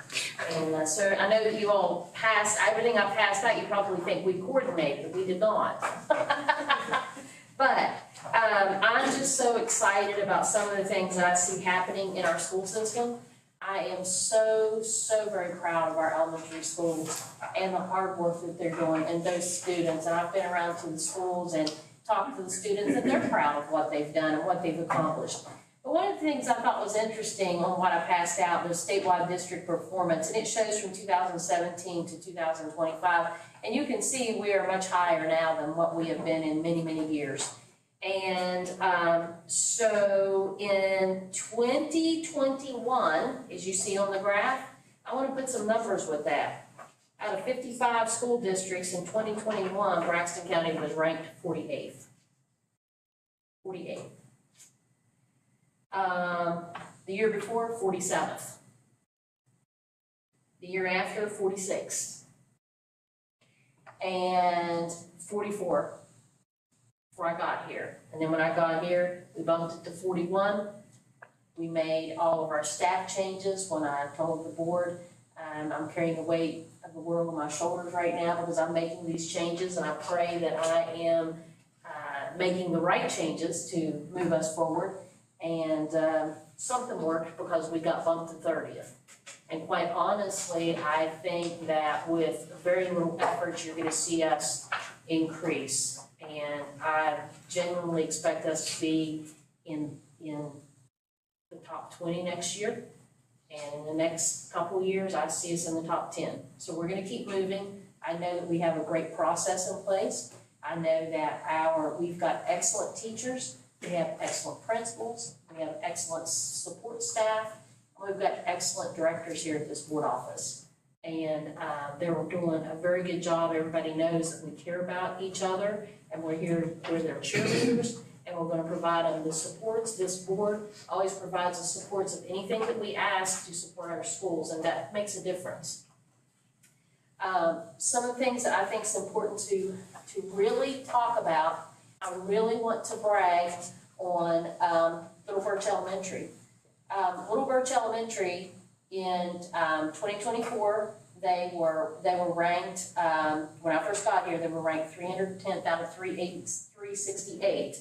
And so I know that you all passed, everything I passed out, you probably think we coordinated, but we did not. But I'm just so excited about some of the things that I see happening in our school system. I am so very proud of our elementary schools and the hard work that they're doing and those students. And I've been around to the schools and talked to the students, and they're proud of what they've done and what they've accomplished. But one of the things I thought was interesting on what I passed out was statewide district performance, and it shows from 2017 to 2025. And you can see we are much higher now than what we have been in many years. And, so in 2021, as you see on the graph, I want to put some numbers with that. Out of 55 school districts in 2021, Braxton County was ranked 48th. 48th. The year before, 47th. The year after, 46th. And 44 before I got here. And then when I got here, we bumped it to 41. We made all of our staff changes when I told the board, I'm carrying the weight of the world on my shoulders right now because I'm making these changes, and I pray that I am making the right changes to move us forward. And something worked because we got bumped to 30th. And quite honestly, I think that with very little effort, you're gonna see us increase. And I genuinely expect us to be in the top 20 next year. And in the next couple of years, I see us in the top 10. So we're gonna keep moving. I know that we have a great process in place. I know that we've got excellent teachers, we have excellent principals, we have excellent support staff, we've got excellent directors here at this board office. And they're doing a very good job. Everybody knows that we care about each other, and we're their cheerleaders, and we're gonna provide them the supports. This board always provides the supports of anything that we ask to support our schools, and that makes a difference. Some of the things that I think is important to really talk about, I really want to brag on Little Birch Elementary. Little Birch Elementary in 2024, they were ranked, when I first got here, they were ranked 310th out of 368.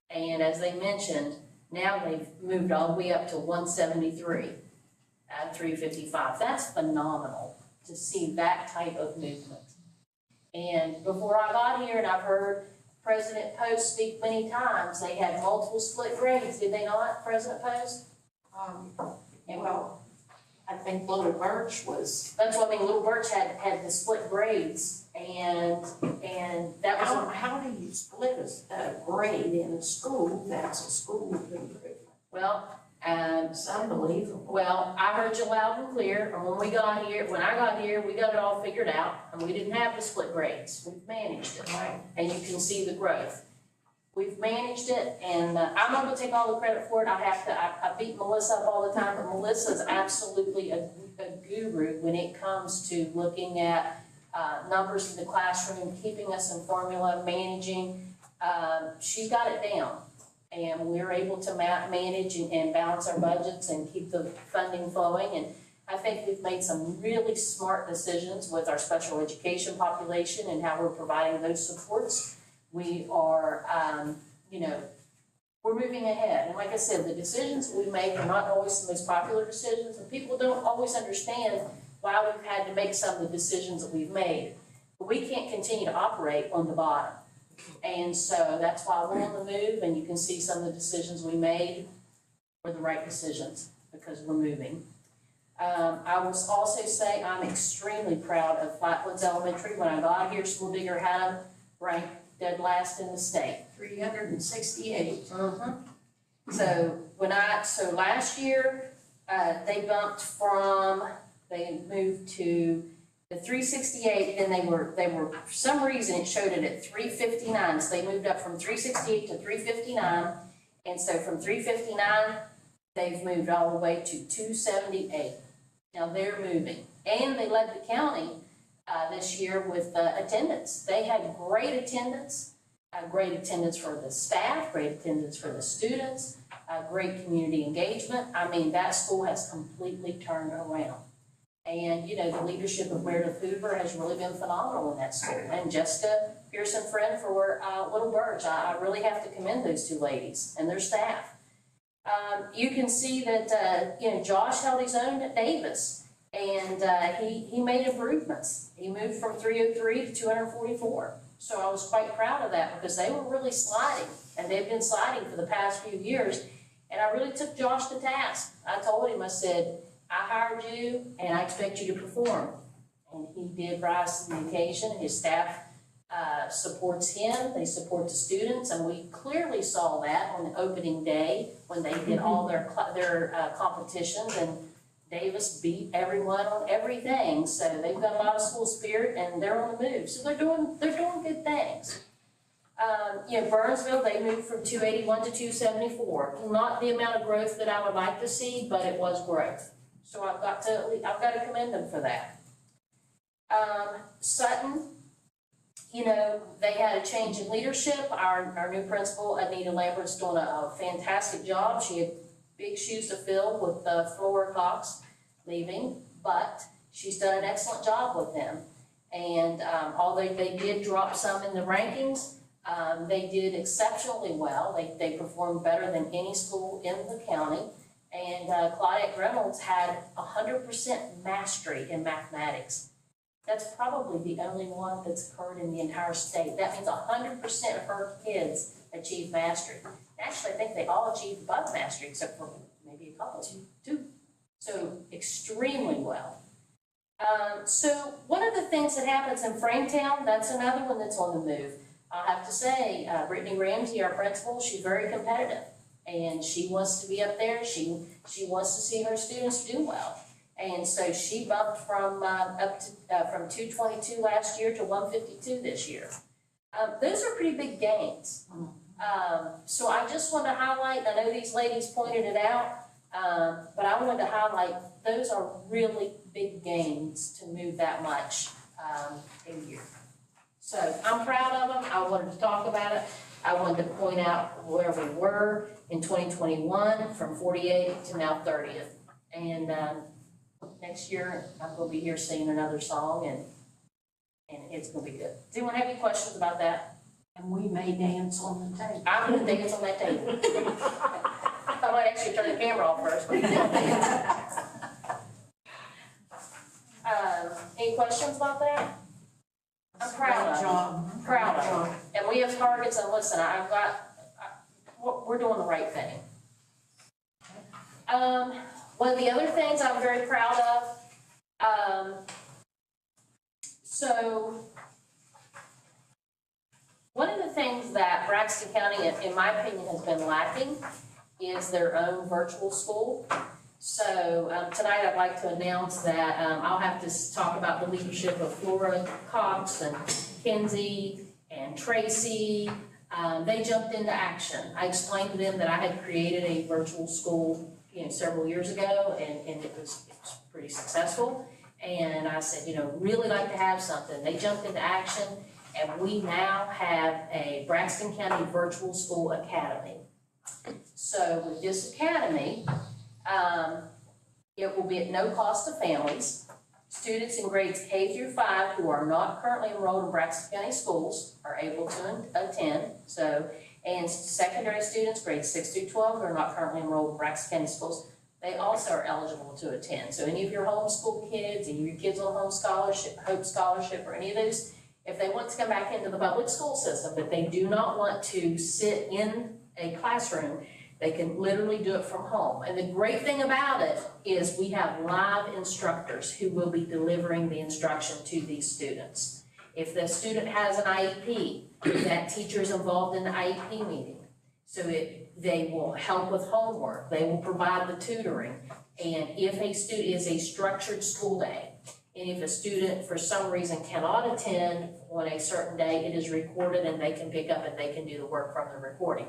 And as they mentioned, now they've moved all the way up to 173 out of 355. That's phenomenal to see that type of movement. And before I got here, and I've heard President Post speak many times, they had multiple split grades, did they not, President Post? Well, I think Little Birch was. That's what I mean, Little Birch had the split grades, and that was. How do you split a grade in a school that's a school improvement? Well, It's unbelievable. well, I heard you loud and clear, and when I got here, we got it all figured out, and we didn't have the split grades. We've managed it, Right. and you can see the growth. We've managed it, and I'm not gonna take all the credit for it. I beat Melissa up all the time, but Melissa's absolutely a guru when it comes to looking at numbers in the classroom, keeping us in formula, managing. She's got it down, and we're able to manage and balance our budgets and keep the funding flowing. And I think we've made some really smart decisions with our special education population and how we're providing those supports. We are, we're moving ahead. And like I said, the decisions we make are not always the most popular decisions, and people don't always understand why we've had to make some of the decisions that we've made. But we can't continue to operate on the bottom. And so that's why we're on the move, and you can see some of the decisions we made were the right decisions because we're moving. I will also say I'm extremely proud of Flatwoods Elementary. When I got here, School Digger had them ranked dead last in the state. 368. So last year, they moved to the 368, then they were, for some reason, it showed it at 359, so they moved up from 368 to 359, and so from 359, they've moved all the way to 278. Now they're moving, and they led the county this year with attendance. They had great attendance for the staff, great attendance for the students, great community engagement. I mean, that school has completely turned around. And, the leadership of Meredith Hoover has really been phenomenal in that school. And Jessica Pearson Friend for Little Birch, I really have to commend those two ladies and their staff. You can see that, Josh held his own at Davis, and he made improvements. He moved from 303 to 244. So I was quite proud of that because they were really sliding, and they've been sliding for the past few years. And I really took Josh to task. I told him, I said, I hired you, and I expect you to perform. And he did rise to the occasion. His staff supports him, they support the students, and we clearly saw that on the opening day when they did all their competitions, and Davis beat everyone on everything, so they've got a lot of school spirit and they're on the move, so they're doing good things. Burnsville, they moved from 281 to 274. Not the amount of growth that I would like to see, but it was growth. So I've got to commend them for that. Sutton, they had a change in leadership. Our new principal, Anita Lambert's doing a fantastic job. She had big shoes to fill with Flora Cox leaving, but she's done an excellent job with them. And although they did drop some in the rankings, they did exceptionally well. They performed better than any school in the county. And Claudette Reynolds had 100% mastery in mathematics. That's probably the only one that's occurred in the entire state. That means 100% of her kids achieved mastery. Actually, I think they all achieved above mastery, except for maybe a couple, two. So extremely well. So one of the things that happens in Frametown, that's another one that's on the move. I'll have to say, Brittany Ramsey, our principal, she's very competitive, and she wants to be up there. She wants to see her students do well, and so she bumped from from 222 last year to 152 this year. Those are pretty big gains. So I just want to highlight. I know these ladies pointed it out, but I wanted to highlight those are really big gains to move that much in a year. So I'm proud of them. I wanted to talk about it. I wanted to point out where we were in 2021 from 48th to now 30th. And next year, I'm going to be here singing another song, and it's going to be good. Does anyone have any questions about that? And we may dance on the table. I'm going to dance on that table. I might actually turn the camera off first. Any questions about that? I'm proud of them. Proud of them. And we have targets, and listen, we're doing the right thing. One of the other things I'm very proud of, so one of the things that Braxton County, in my opinion, has been lacking is their own virtual school. So tonight I'd like to announce that I'll have to talk about the leadership of Flora Cox and Kenzie and Tracy. They jumped into action. I explained to them that I had created a virtual school, several years ago, and it was pretty successful. And I said, really like to have something. They jumped into action, and we now have a Braxton County Virtual School Academy. So with this academy, it will be at no cost to families. Students in grades K through 5 who are not currently enrolled in Braxton County schools are able to attend. And secondary students, grades 6 through 12, who are not currently enrolled in Braxton County schools, they also are eligible to attend. So any of your homeschool kids, and your kids on Hope Scholarship, or any of those, if they want to come back into the public school system, but they do not want to sit in a classroom, they can literally do it from home. And the great thing about it is we have live instructors who will be delivering the instruction to these students. If the student has an IEP, that teacher is involved in the IEP meeting. So they will help with homework, they will provide the tutoring. And if a student is a structured school day, and if a student for some reason cannot attend on a certain day, it is recorded and they can pick up and they can do the work from the recording.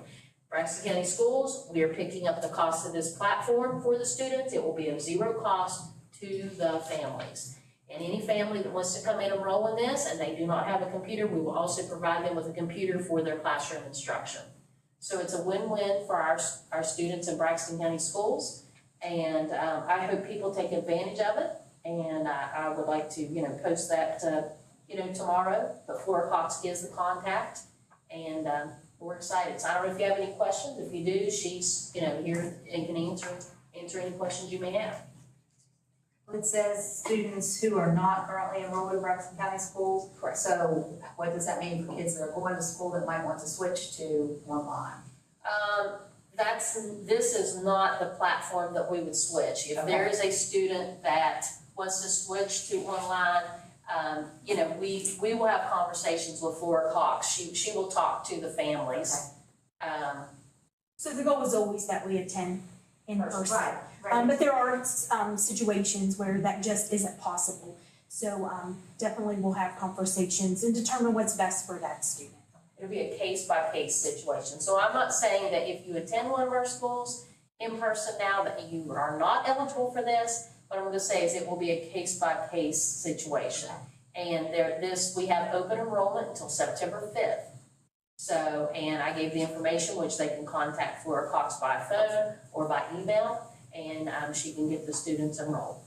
Braxton County Schools, we are picking up the cost of this platform for the students. It will be of zero cost to the families. And any family that wants to come in and enroll in this and they do not have a computer, we will also provide them with a computer for their classroom instruction. So it's a win-win for our students in Braxton County Schools. And I hope people take advantage of it. And I would like to, post that, tomorrow. But Flora Cox gives the contact. And we're excited. So I don't know if you have any questions. If you do, she's, here and can answer any questions you may have. It says students who are not currently enrolled in Braxton County schools. Correct. So what does that mean for kids that are going to school that might want to switch to online? This is not the platform that we would switch. If there is a student that wants to switch to online, you know, we will have conversations with Flora Cox. She will talk to the families. So the goal is always that we attend in person. Right. But there are, situations where that just isn't possible. So, definitely we'll have conversations and determine what's best for that student. It'll be a case-by-case situation. So I'm not saying that if you attend one of our schools in person now that you are not eligible for this. What I'm gonna say is it will be a case-by-case situation. And we have open enrollment until September 5th. So, and I gave the information which they can contact Flora Cox by phone or by email, and she can get the students enrolled.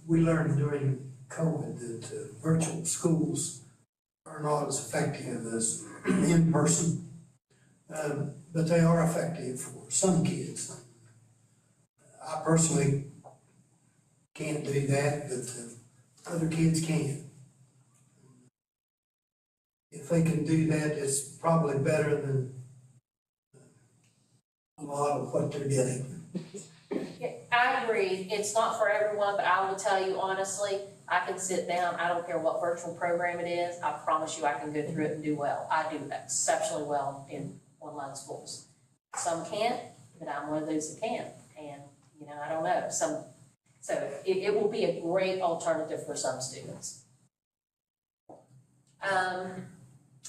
We learned during COVID that virtual schools are not as effective as in person, but they are effective for some kids. I personally can't do that, but other kids can. If they can do that, it's probably better than a lot of what they're getting. Yeah, I agree, it's not for everyone, but I will tell you honestly, I can sit down, I don't care what virtual program it is, I promise you I can go through it and do well. I do exceptionally well in online schools. Some can't, but I'm one of those that can, and, you know, I don't know, so it will be a great alternative for some students.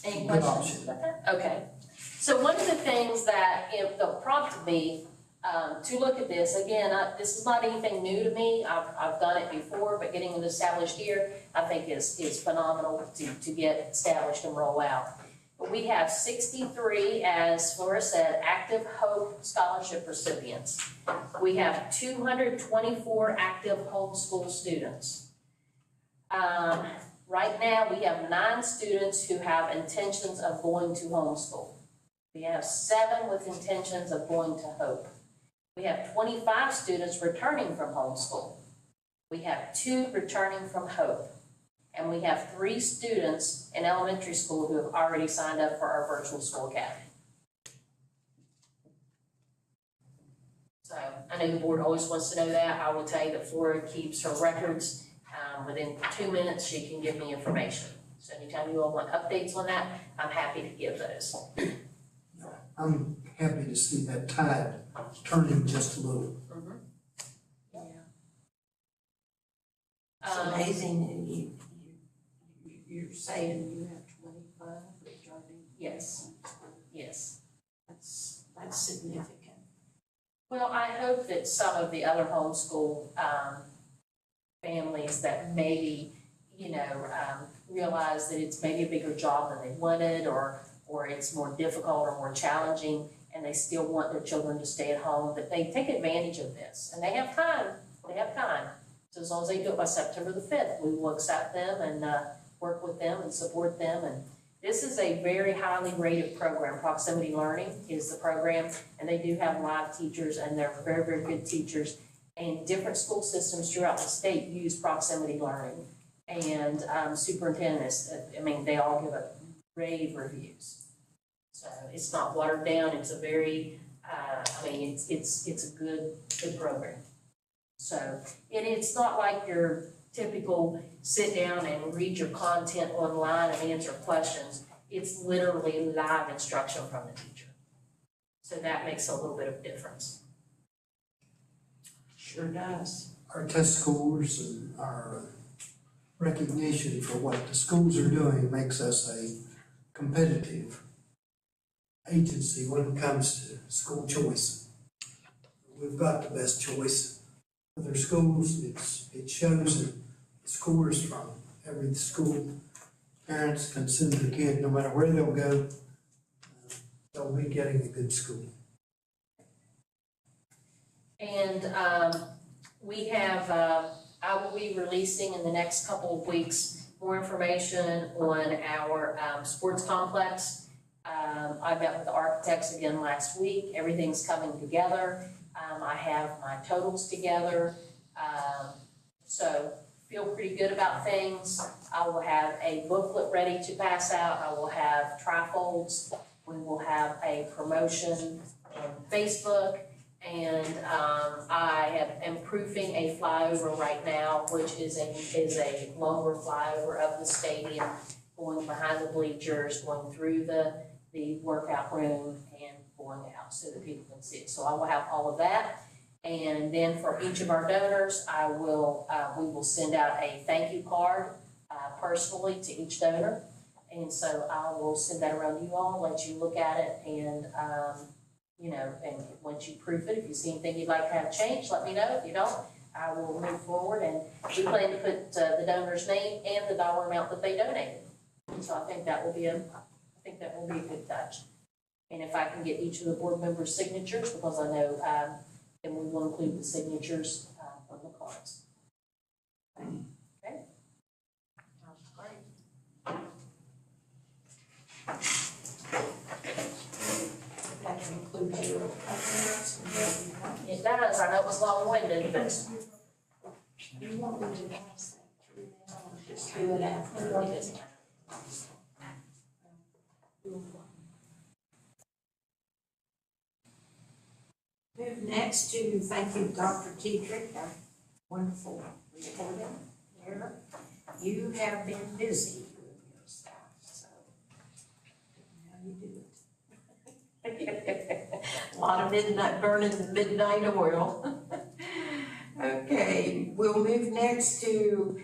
Any Good questions option. about that? Okay, so one of the things that prompted me to look at this, again, this is not anything new to me, I've done it before, but getting it established here, I think is phenomenal to get established and roll out. But we have 63, as Flora said, active Hope Scholarship recipients. We have 224 active homeschool students. Right now, we have 9 students who have intentions of going to homeschool. We have 7 with intentions of going to Hope. We have 25 students returning from homeschool. We have 2 returning from Hope. And we have 3 students in elementary school who have already signed up for our virtual school academy. So I know the board always wants to know that. I will tell you that Flora keeps her records. Within 2 minutes, she can give me information. So anytime you all want updates on that, I'm happy to give those. I'm happy to see that tide turning just a little. Yeah. It's amazing, you're saying you have 25 returning? Yes, yes. That's significant. Well, I hope that some of the other homeschool families that maybe, realize that it's maybe a bigger job than they wanted, or it's more difficult or more challenging, and they still want their children to stay at home, that they take advantage of this. And they have time. So as long as they do it by September the 5th, we will accept them and work with them and support them. And this is a very highly rated program. Proximity Learning is the program, and they do have live teachers, and they're very, very good teachers. And different school systems throughout the state use Proximity Learning. And superintendents, they all give it rave reviews. So it's not watered down, it's a very, it's a good program. So, and it's not like your typical sit down and read your content online and answer questions. It's literally live instruction from the teacher. So that makes a little bit of difference. Sure does. Our test scores and our recognition for what the schools are doing makes us a competitive agency when it comes to school choice. We've got the best choice. Other schools, it shows that the scores from every school, parents can send their kid, no matter where they'll go, they'll be getting a good school. And we have, I will be releasing in the next couple of weeks more information on our sports complex. I met with the architects again last week. Everything's coming together. I have my totals together. So feel pretty good about things. I will have a booklet ready to pass out. I will have trifolds. We will have a promotion on Facebook. And, I am proofing a flyover right now, which is a longer flyover of the stadium, going behind the bleachers, going through the workout room and going out so that people can see it. So I will have all of that. And then for each of our donors, we will send out a thank you card, personally to each donor. And so I will send that around you all, let you look at it, and, and once you proof it, if you see anything you'd like to have changed, let me know. If you don't, I will move forward, and we plan to put the donor's name and the dollar amount that they donated. So I think that will be a good touch. And if I can get each of the board members' signatures, because I know, then we will include the signatures on the cards. Okay? Great. That concludes your comments. It does, I know it was long-winded, but You want me to pass that through now, or just do it after? it is. Move next to thank you, Dr. Tetrick, our wonderful reporter here. You have been busy doing your stuff, so how you do it. A lot of midnight, burning the midnight oil. Okay, we'll move next to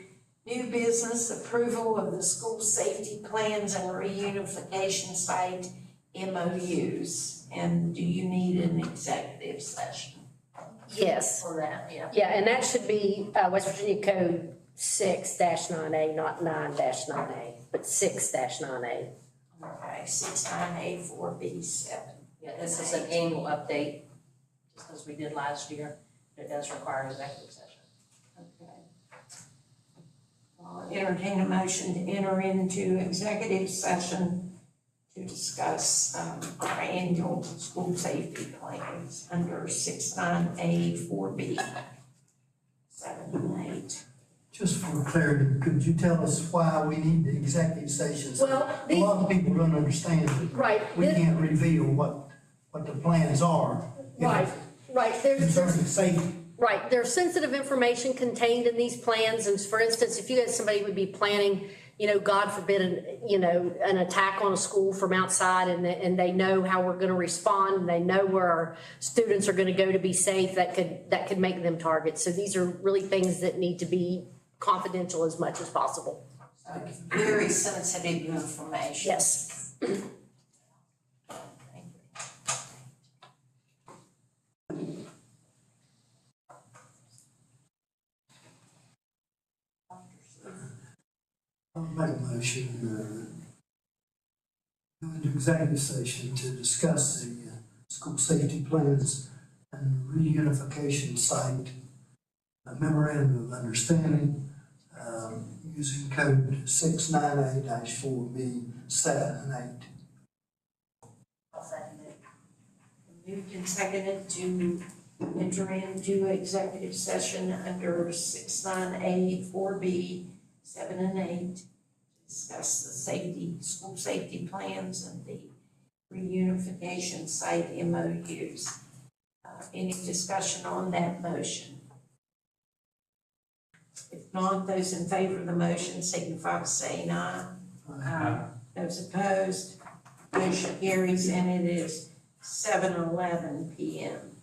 new business approval of the school safety plans and reunification site MOUs. And do you need an executive session Yes, For that, yeah. yeah, and that should be West Virginia Code 6-9A, not 9-9A, but 6-9A. Okay, 69A 4B7. Yeah, this is an annual update, just as we did last year. It does require executive session. Okay. I'll entertain a motion to enter into executive session to discuss our annual school safety plans under 69A 4B 7 and 8. Just for clarity, could you tell us why we need the executive sessions? Well, A lot of people don't understand that Right. we can't reveal what the plans are. Right, there's, Concerning safety. right, there's sensitive information contained in these plans, and for instance, if you had somebody would be planning, God forbid, an attack on a school from outside, and they know how we're gonna respond, and they know where our students are gonna go to be safe, that could make them targets. So these are really things that need to be confidential as much as possible. Very sensitive information. Yes. Thank you. I'll make a motion, go into executive session to discuss the school safety plans and reunification site, a memorandum of understanding, using code 698-4B 7 and 8. I'll second it. Moved and seconded to enter into executive session under 69A 4B 7 and 8 to discuss the school safety plans and the reunification site MOUs. Any discussion on that motion? If not, those in favor of the motion signify by saying aye. Aye. Those opposed, motion carries, and it is 7:11 PM.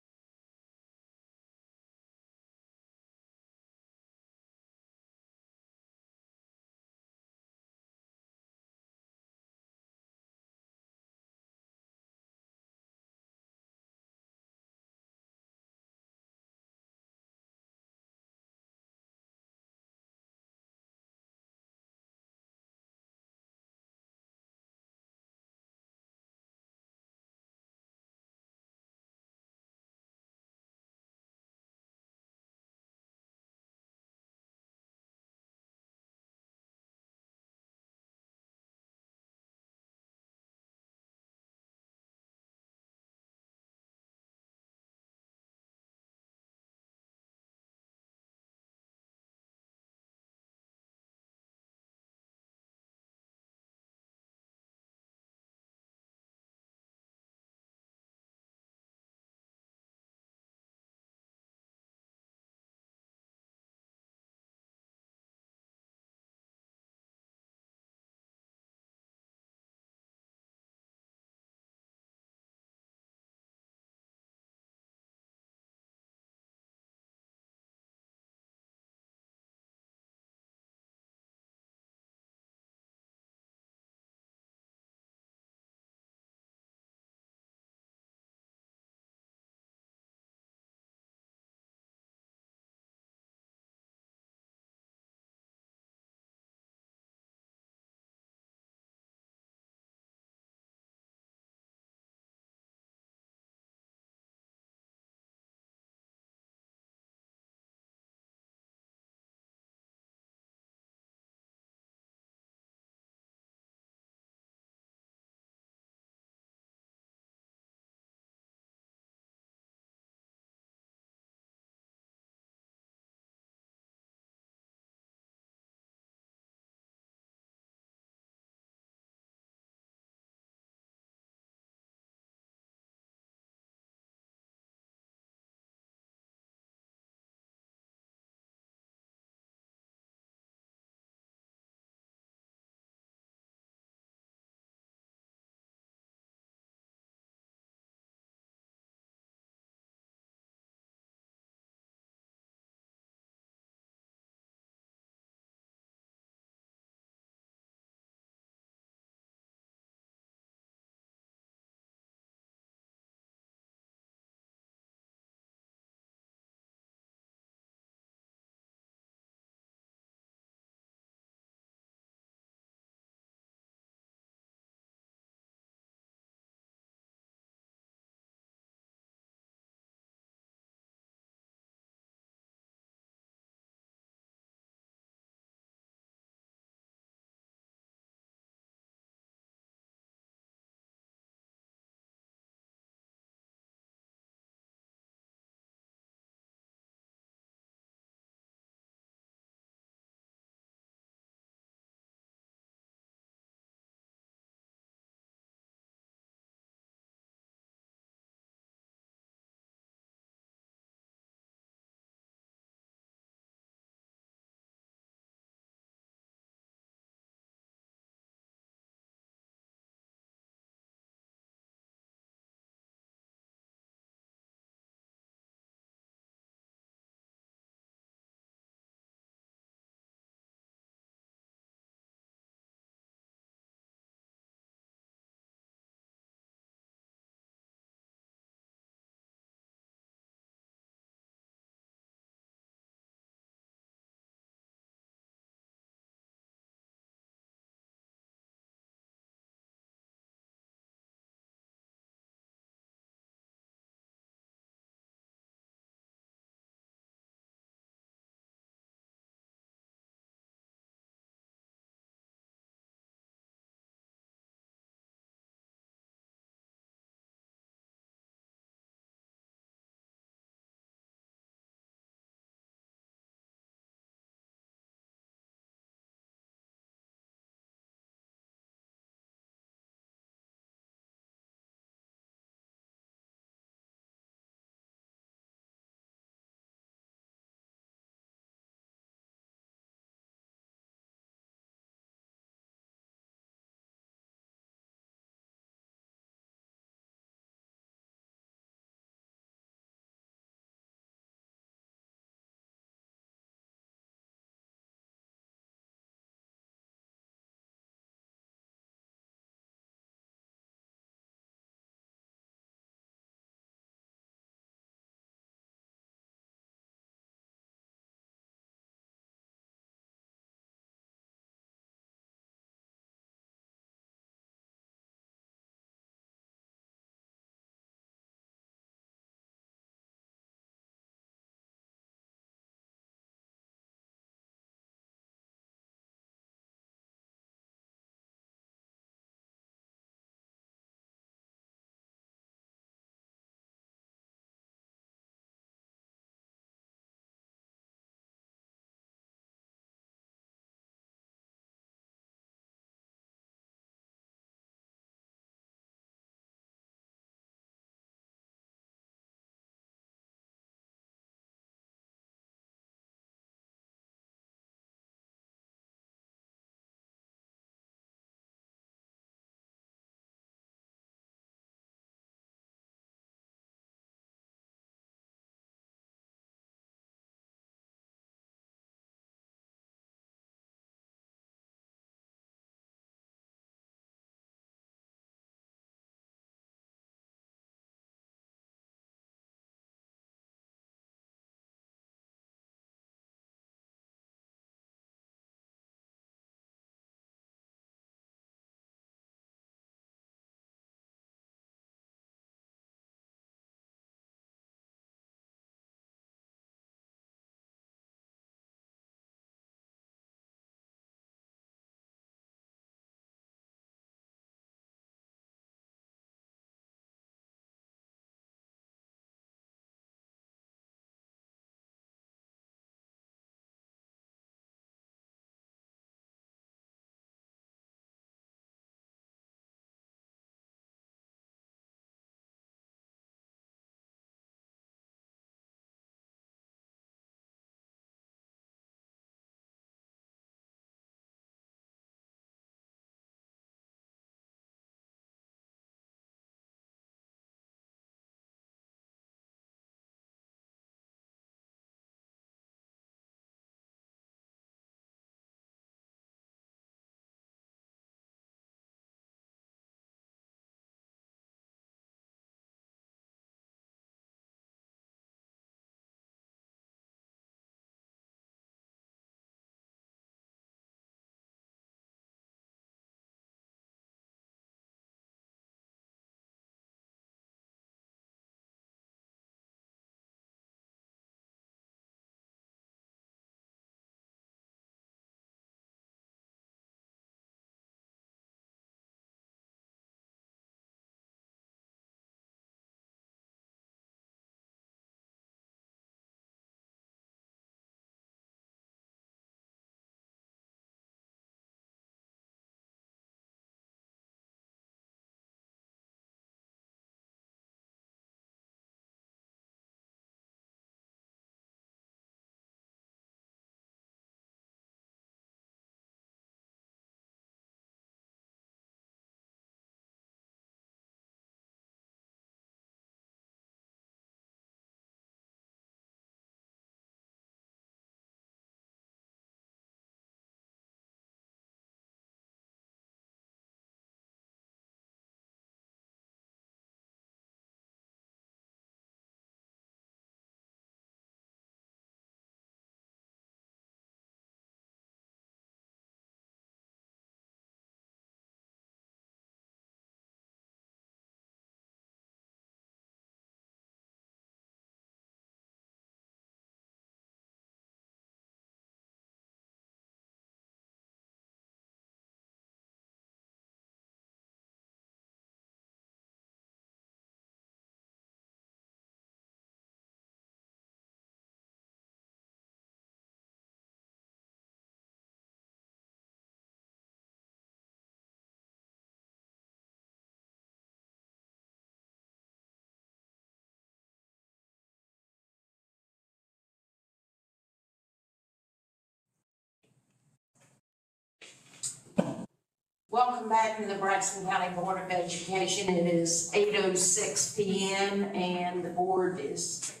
Welcome back to the Braxton County Board of Education. It is 8:06 PM and the board is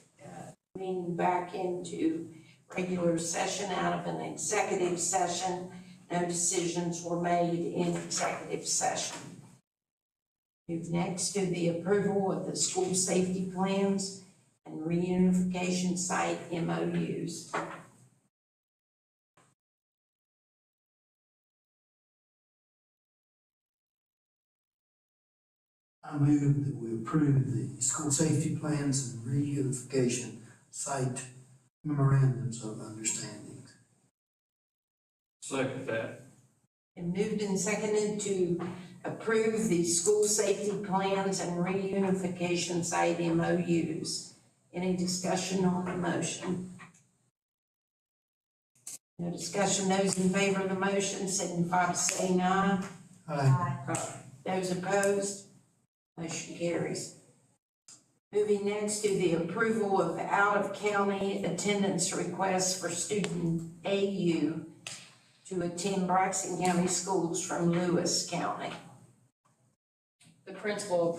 moving back into regular session out of an executive session. No decisions were made in executive session. Move next to the approval of the school safety plans and reunification site MOUs. I move that we approve the school safety plans and reunification site memorandums of understanding. Second that. And moved and seconded to approve the school safety plans and reunification site MOUs. Any discussion on the motion? No discussion. Those in favor of the motion signify by saying aye. Aye. Those opposed? Motion carries. Moving next to the approval of out-of-county attendance requests for student AU to attend Braxton County schools from Lewis County. The principals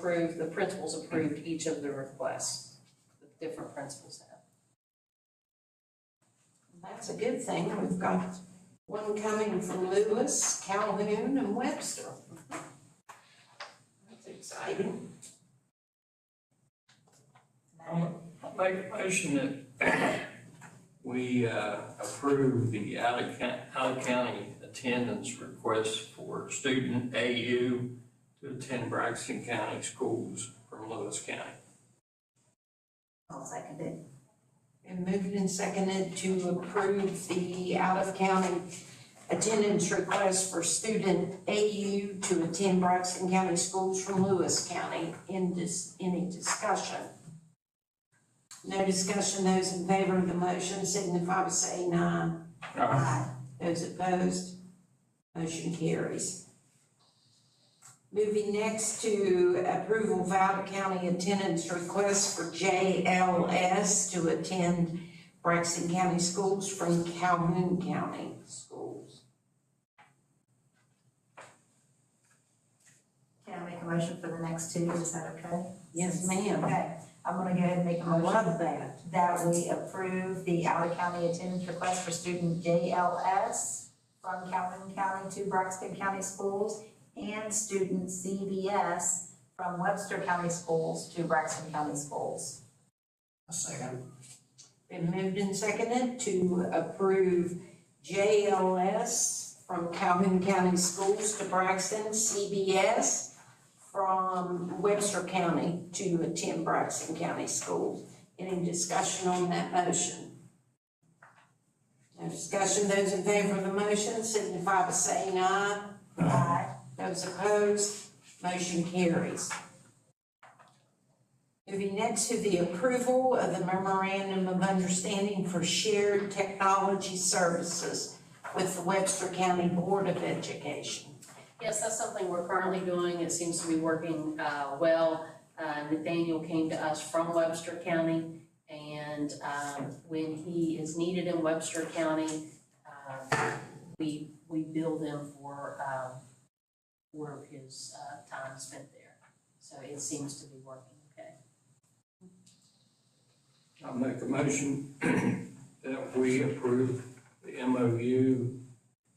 approved each of the requests that different principals have. That's a good thing. We've got one coming from Lewis, Calhoun, and Webster. That's exciting. Make a motion that we approve the out-of-county attendance request for student AU to attend Braxton County schools from Lewis County. I'll second it. And moved and seconded to approve the out-of-county attendance request for student AU to attend Braxton County schools from Lewis County. Any discussion? No discussion. Those in favor of the motion signify by saying aye. Aye. Those opposed? Motion carries. Moving next to approval of out-of-county attendance request for JLS to attend Braxton County schools from Calhoun County schools. Can I make a motion for the next two? Is that okay? Yes, ma'am. Okay, I'm gonna go ahead and make a I motion love that. that we approve the out-of-county attendance request for student JLS from Calhoun County to Braxton County schools and student CBS from Webster County schools to Braxton County schools. A second. Been moved and seconded to approve JLS from Calhoun County schools to Braxton, CBS from Webster County to attend Braxton County schools. Any discussion on that motion? No discussion. Those in favor of the motion signify by saying aye. Aye. Those opposed, motion carries. Moving next to the approval of the memorandum of understanding for shared technology services with the Webster County Board of Education. Yes, that's something we're currently doing. It seems to be working well. Nathaniel came to us from Webster County, and when he is needed in Webster County, we bill him for his time spent there. So it seems to be working okay. I'll make a motion that we approve the MOU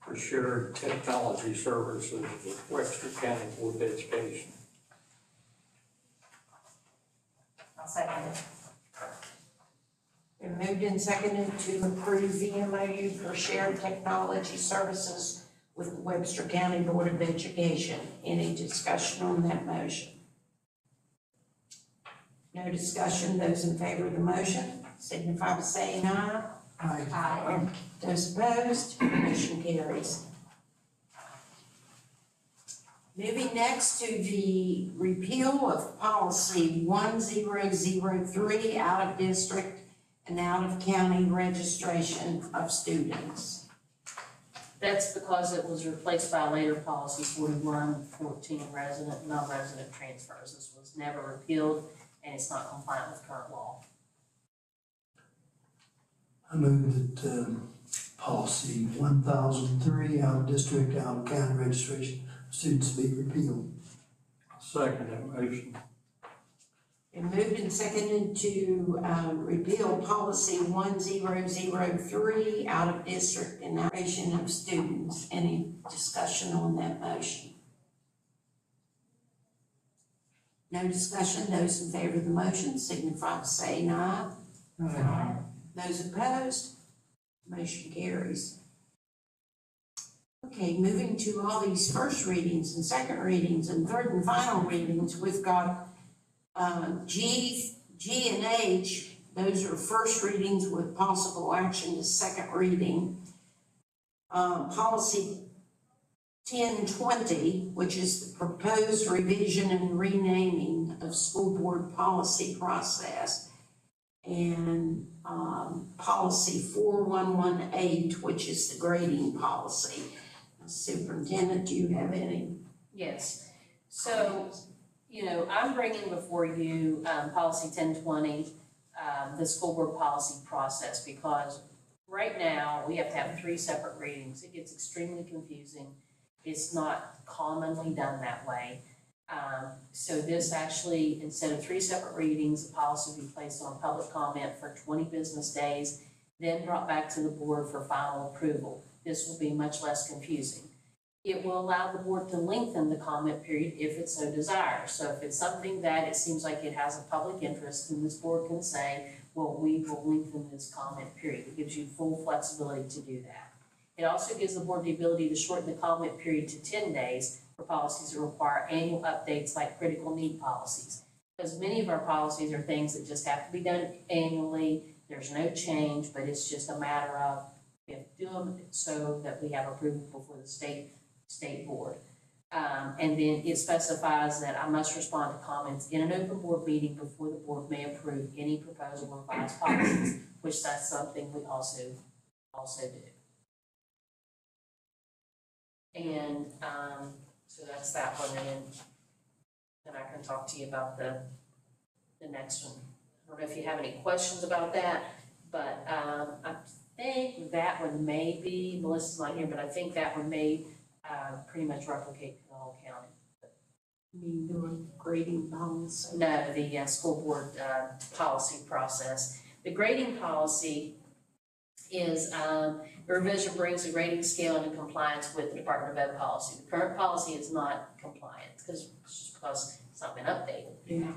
for shared technology services with Webster County Board of Education. I'll second it. Been moved and seconded to approve the MOU for shared technology services with the Webster County Board of Education. Any discussion on that motion? No discussion. Those in favor of the motion signify by saying aye. Aye. Those opposed, motion carries. Moving next to the repeal of policy 1003, out of district and out of county registration of students. That's because it was replaced by a later policy 4114 resident, non-resident transfers. This was never repealed and it's not compliant with current law. I move that policy 1003, out of district, out of county registration students be repealed. Second that motion. And moved and seconded to repeal policy 1003, out of district integration of students. Any discussion on that motion? No discussion. Those in favor of the motion signify by saying aye. Aye. Those opposed, motion carries. Okay, moving to all these first readings and second readings and third and final readings, we've got G and H. Those are first readings with possible action to second reading. Policy 1020, which is the proposed revision and renaming of school board policy process. And policy 4118, which is the grading policy. Superintendent, do you have any? Yes, so, I'm bringing before you, policy 1020, the school board policy process, because right now, we have to have 3 separate readings. It gets extremely confusing. It's not commonly done that way. So this actually, instead of 3 separate readings, the policy will be placed on public comment for 20 business days, then brought back to the board for final approval. This will be much less confusing. It will allow the board to lengthen the comment period if it so desires. So if it's something that it seems like it has a public interest, then this board can say, well, we will lengthen this comment period. It gives you full flexibility to do that. It also gives the board the ability to shorten the comment period to 10 days for policies that require annual updates like critical need policies. Because many of our policies are things that just have to be done annually. There's no change, but it's just a matter of we have to do them so that we have approval before the state board. And then it specifies that I must respond to comments in an open board meeting before the board may approve any proposal or revised policies, which that's something we also do. And so that's that one, and then I can talk to you about the next one. I don't know if you have any questions about that, but I think that one may be, Melissa's not here, but I think that one may pretty much replicate the whole county. You mean the grading policy? No, the school board policy process. The grading policy is the revision brings the grading scale into compliance with the Department of Ed policy. The current policy is not compliant because it's not been updated. Yeah.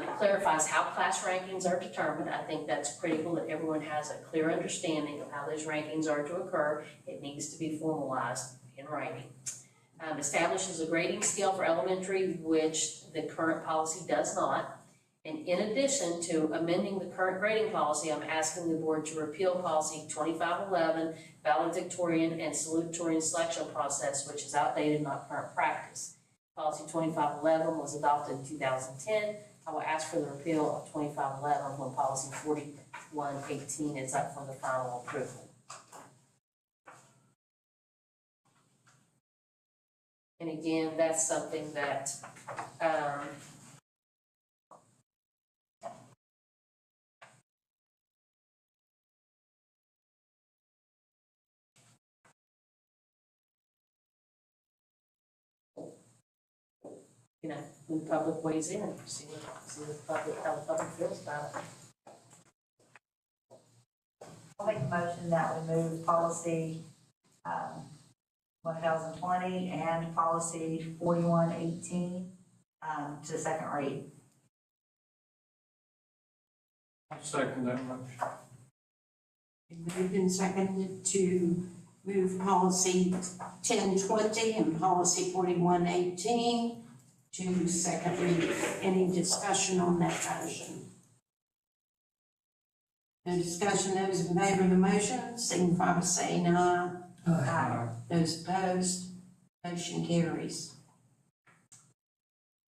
It clarifies how class rankings are determined. I think that's critical that everyone has a clear understanding of how those rankings are to occur. It needs to be formalized in writing. Establishes a grading scale for elementary, which the current policy does not. And in addition to amending the current grading policy, I'm asking the board to repeal policy 2511, valedictorian and salutatorian selection process, which is outdated, not current practice. Policy 2511 was adopted in 2010. I will ask for the repeal of 2511 when policy 4118 is up for the final approval. And again, that's something that, when the public weighs in, see what how the public feels about it. I'll make a motion that we move policy 1020 and policy 4118 to the second read. Second that motion. Moved and seconded to move policy 1020 and policy 4118 to second reading. Any discussion on that motion? No discussion. Those in favor of the motion signify by saying aye. Aye. Those opposed, motion carries.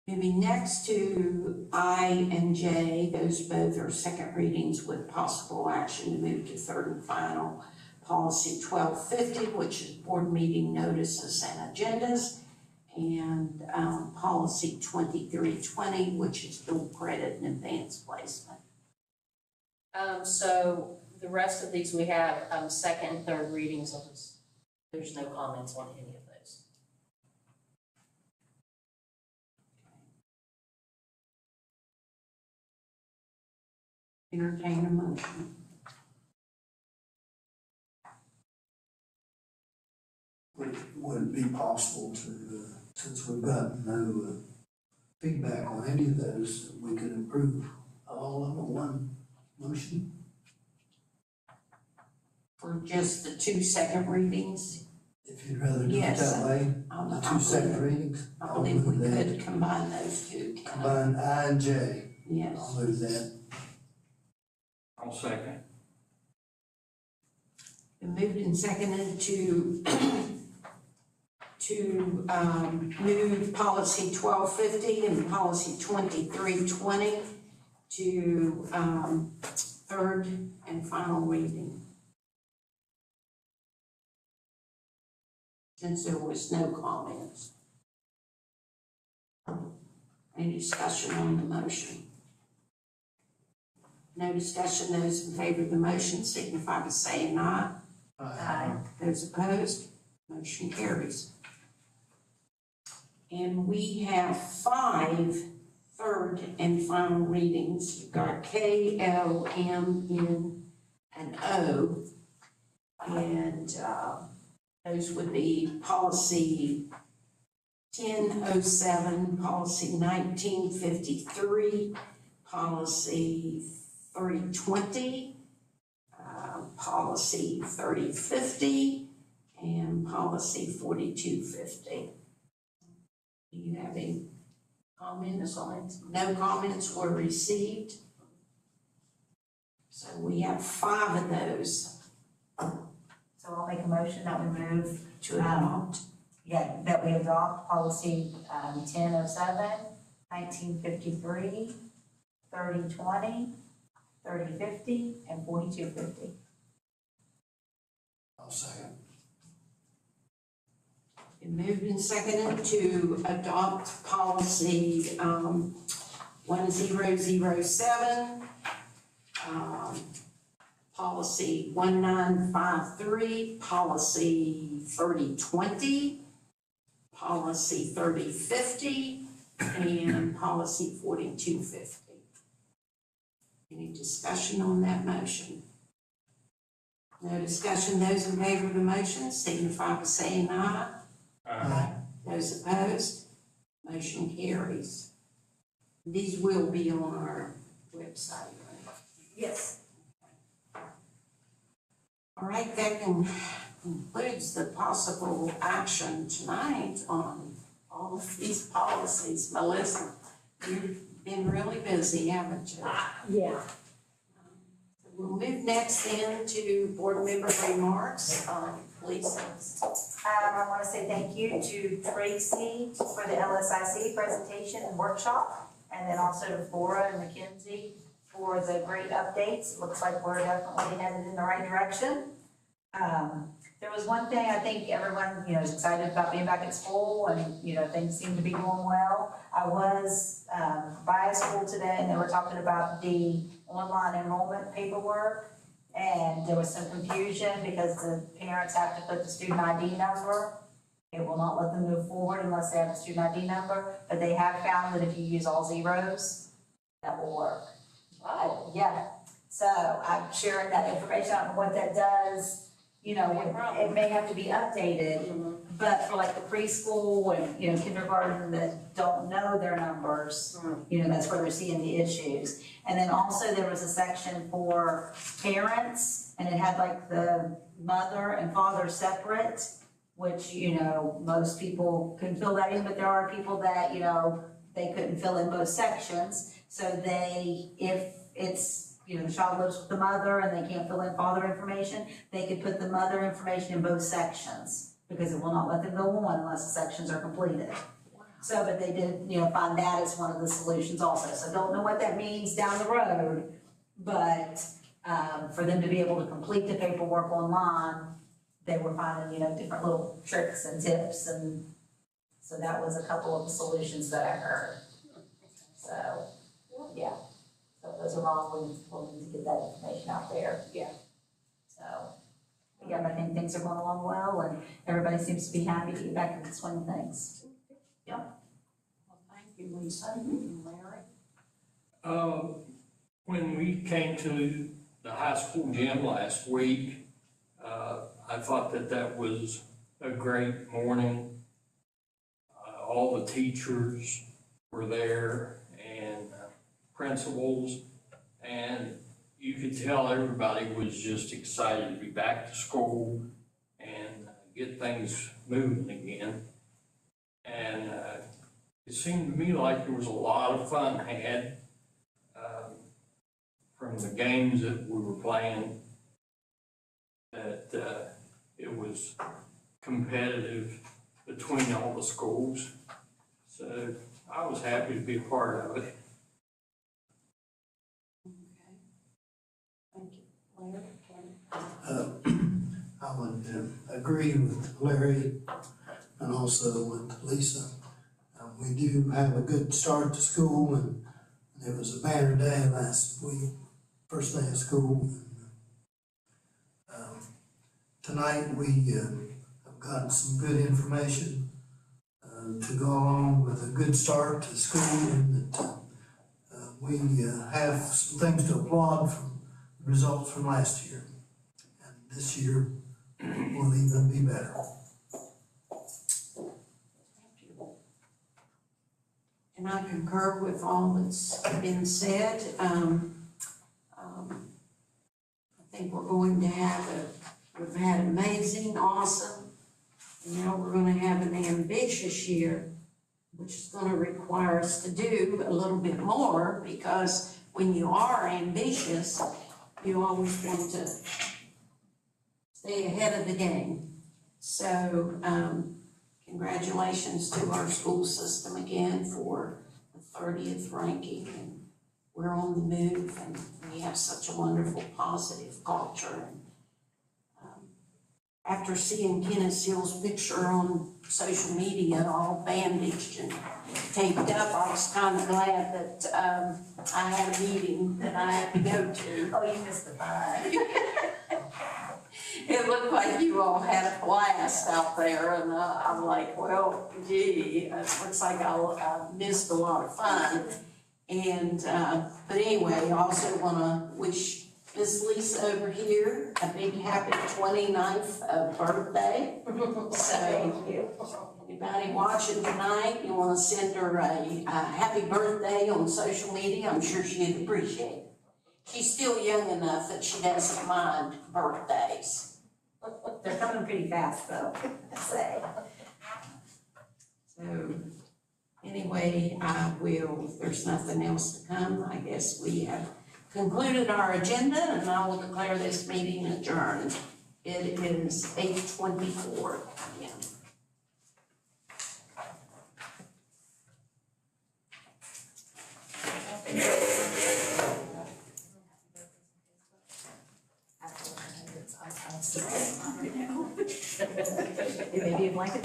Moving next to I and J, those both are second readings with possible action to move to third and final. Policy 1250, which is board meeting notices and agendas, and policy 2320, which is dual credit and advanced placement. So the rest of these we have second and third readings of this. There's no comments on any of those. entertain a motion. Would it be possible to, since we've got no feedback on any of those, we could approve all of them in one motion? For just the 2 second readings, If you'd rather do it Yes, that way, I the 2 second readings? I believe we I'll move that. could combine those two, can I? Combine I and J. Yes. I'll move that. I'll second. Been moved and seconded to move policy 1250 and policy 2320 to, third and final reading. Since there was no comments. Any discussion on the motion? No discussion, those in favor of the motion signify by saying aye. Aye. Those opposed, motion carries. And we have 5 third and final readings. You've got K, L, M, N, and O. And those would be policy 1007, policy 1953, policy 3020, policy 3050, and policy 4250. Do you have any comments on it? No comments were received. So we have 5 of those So I'll make a motion that we move, to adopt. that we adopt policy 1007, 1953, 3020, 3050, and 4250. I'll second. Been moved and seconded to adopt policy 1007, policy 1953, policy 3020, policy 3050, and policy 4250. Any discussion on that motion? No discussion, those in favor of the motion signify by saying aye. Aye. Those opposed, motion carries. These will be on our website, right? Yes. All right, that concludes the possible action tonight on all of these policies. Melissa, you've been really busy, haven't you? Yeah. We'll move next then to board member remarks. Please. I want to say thank you to Tracy for the LSIC presentation and workshop, and then also to Flora and Mackenzie for the great updates. It looks like we're definitely headed in the right direction. There was one thing I think everyone, is excited about being back at school, and, things seem to be going well. I was by a school today, and they were talking about the online enrollment paperwork, and there was some confusion because the parents have to put the student ID number. It will not let them move forward unless they have the student ID number, but they have found that if you use all zeros, that will work. Yeah, so I'm sharing that information. I don't know what that does. It may have to be updated, but for like the preschool and, kindergarten that don't know their numbers, that's where they're seeing the issues. And then also there was a section for parents, and it had like the mother and father separate, which, most people can fill that in, but there are people that, they couldn't fill in both sections. So if it's, the child lives with the mother and they can't fill in father information, they could put the mother information in both sections, because it will not let them go on unless the sections are completed. So, but they did, find that as one of the solutions also. So don't know what that means down the road, but, for them to be able to complete the paperwork online, they were finding, different little tricks and tips, and so that was a couple of the solutions that I heard. So, yeah. So if those are wrong, we'll need to get that information out there. Yeah. So, yeah, but I think things are going along well, and everybody seems to be happy to get back into the swing of things. Well, thank you, Lisa and Larry. When we came to the high school gym last week, I thought that that was a great morning. All the teachers were there and principals, and you could tell everybody was just excited to be back to school and get things moving again. And it seemed to me like there was a lot of fun had from the games that we were playing, that it was competitive between all the schools. So I was happy to be a part of it. Thank you. Larry? I would agree with Larry and also with Lisa. We do have a good start to school, and there was a banner day last week, first day of school. Tonight, we have gotten some good information to go along with a good start to school, and that we have some things to applaud from the results from last year. And this year will even be better. And I concur with all that's been said. I think we're going to have we've had amazing, awesome, and now we're gonna have an ambitious year, which is gonna require us to do a little bit more, because when you are ambitious, you always want to stay ahead of the game. So, congratulations to our school system again for the 30th ranking, and we're on the move, and we have such a wonderful, positive culture. And, after seeing Kenneth Seal's picture on social media, all bandaged and taped up, I was kind of glad that I had a meeting that I had to go to. Oh, you missed the fun. It looked like you all had a blast out there, and I'm like, well, gee, it looks like I missed a lot of fun. And, but anyway, I also want to wish Miss Lisa over here a big happy 29th birthday. Thank you. Anybody watching tonight, you want to send her a happy birthday on social media, I'm sure she'd appreciate it. She's still young enough that she doesn't mind birthdays. They're coming pretty fast though, I say. So, anyway, if there's nothing else to come, I guess we have concluded our agenda, and I will declare this meeting adjourned. It is 8:24 p.m. Maybe a blanket.